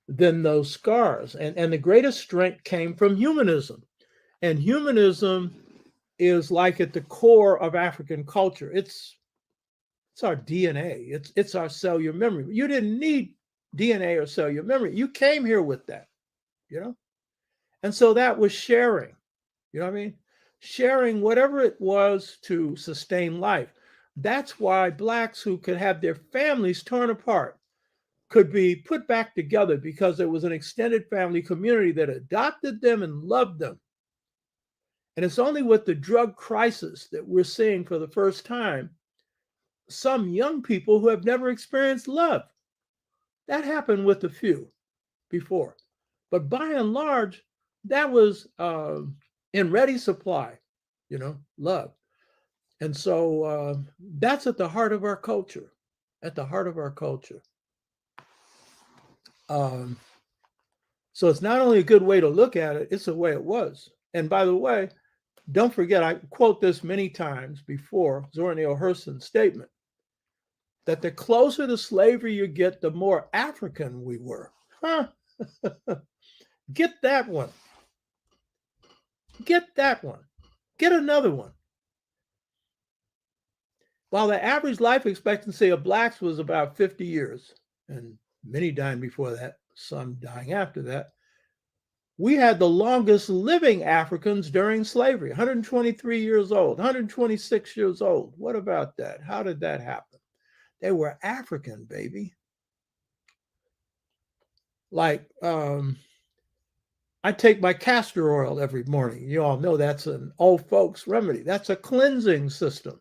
than those scars. And the greatest strength came from humanism. And humanism is like at the core of African culture. It's our DNA. It's our cellular memory. You didn't need DNA or cellular memory. You came here with that, And so that was sharing, what I mean? Sharing whatever it was to sustain life. That's why Blacks who could have their families torn apart could be put back together, because there was an extended family community that adopted them and loved them. And it's only with the drug crisis that we're seeing for the first time some young people who have never experienced love. That happened with a few before. But by and large, that was in ready supply, love. And so that's at the heart of our culture, So it's not only a good way to look at it, it's the way it was. And by the way, don't forget, I quote this many times before, Zora Neale Hurston's statement, that the closer to slavery you get, the more African we were. Huh? Get that one. Get that one. Get another one. While the average life expectancy of Blacks was about 50 years, and many dying before that, some dying after that, we had the longest living Africans during slavery, 123 years old, 126 years old. What about that? How did that happen? They were African, baby. Like, I take my castor oil every morning. You all know that's an old folks remedy. That's a cleansing system.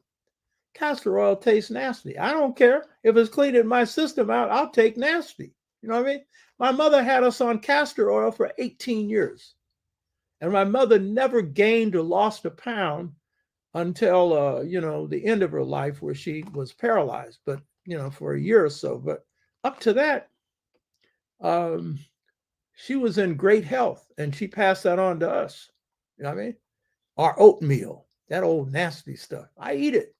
Castor oil tastes nasty. I don't care. If it's cleaning my system out, I'll take nasty. You know what I mean? My mother had us on castor oil for 18 years. And my mother never gained or lost a pound until, the end of her life, where she was paralyzed, but, for a year or so. But up to that, she was in great health, and she passed that on to us. You know what I mean? Our oatmeal, that old nasty stuff. I eat it.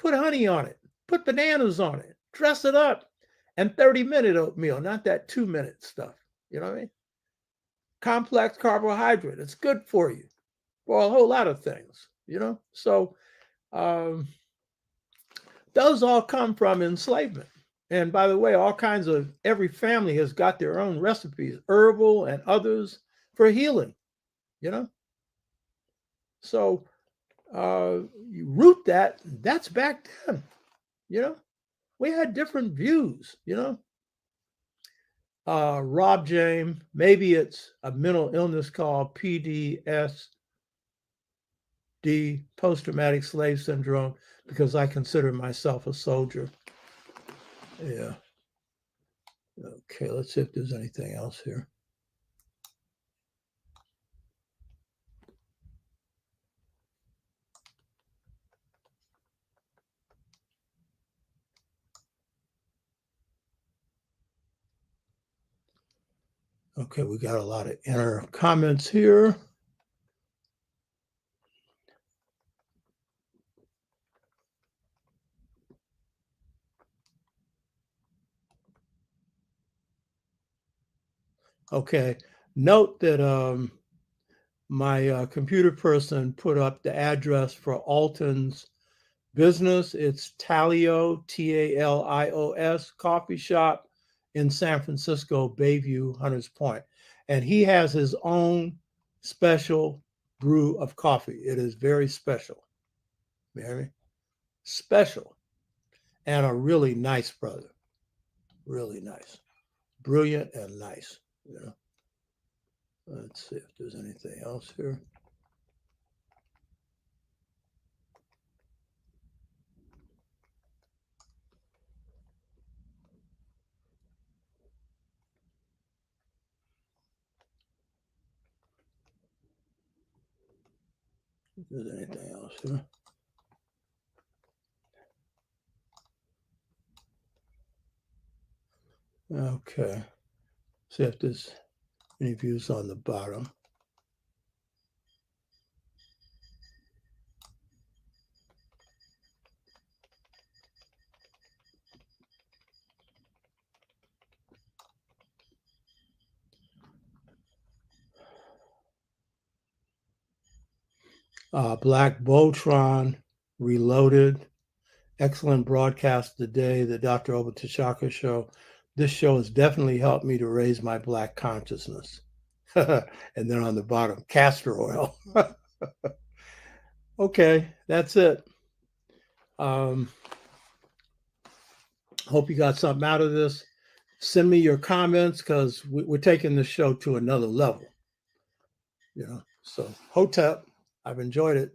Put honey on it. Put bananas on it. Dress it up. And 30-minute oatmeal, not that 2-minute stuff. You know what I mean? Complex carbohydrate. It's good for you for a whole lot of things, So those all come from enslavement. And by the way, all kinds of, every family has got their own recipes, herbal and others for healing, you know? So you root that, that's back then, you know? We had different views, you know? Rob James, maybe it's a mental illness called PTSD, post-traumatic slave syndrome, because I consider myself a soldier. Yeah. Okay, let's see if there's anything else here. Okay, we got a lot of inner comments here. Okay, note that my computer person put up the address for Alton's business. It's Talios, Talios coffee shop in San Francisco, Bayview, Hunters Point. And he has his own special brew of coffee. It is very special. Very special. And a really nice brother. Really nice. Brilliant and nice. You know. Let's see if there's anything else here. If there's anything else here. Okay. See if there's any views on the bottom. Black Voltron Reloaded. Excellent broadcast today, the Dr. Obotashaka show. This show has definitely helped me to raise my Black consciousness. And then on the bottom, castor oil. Okay, that's it. Hope you got something out of this. Send me your comments because we're taking the show to another level. You know, so Hotep, I've enjoyed it.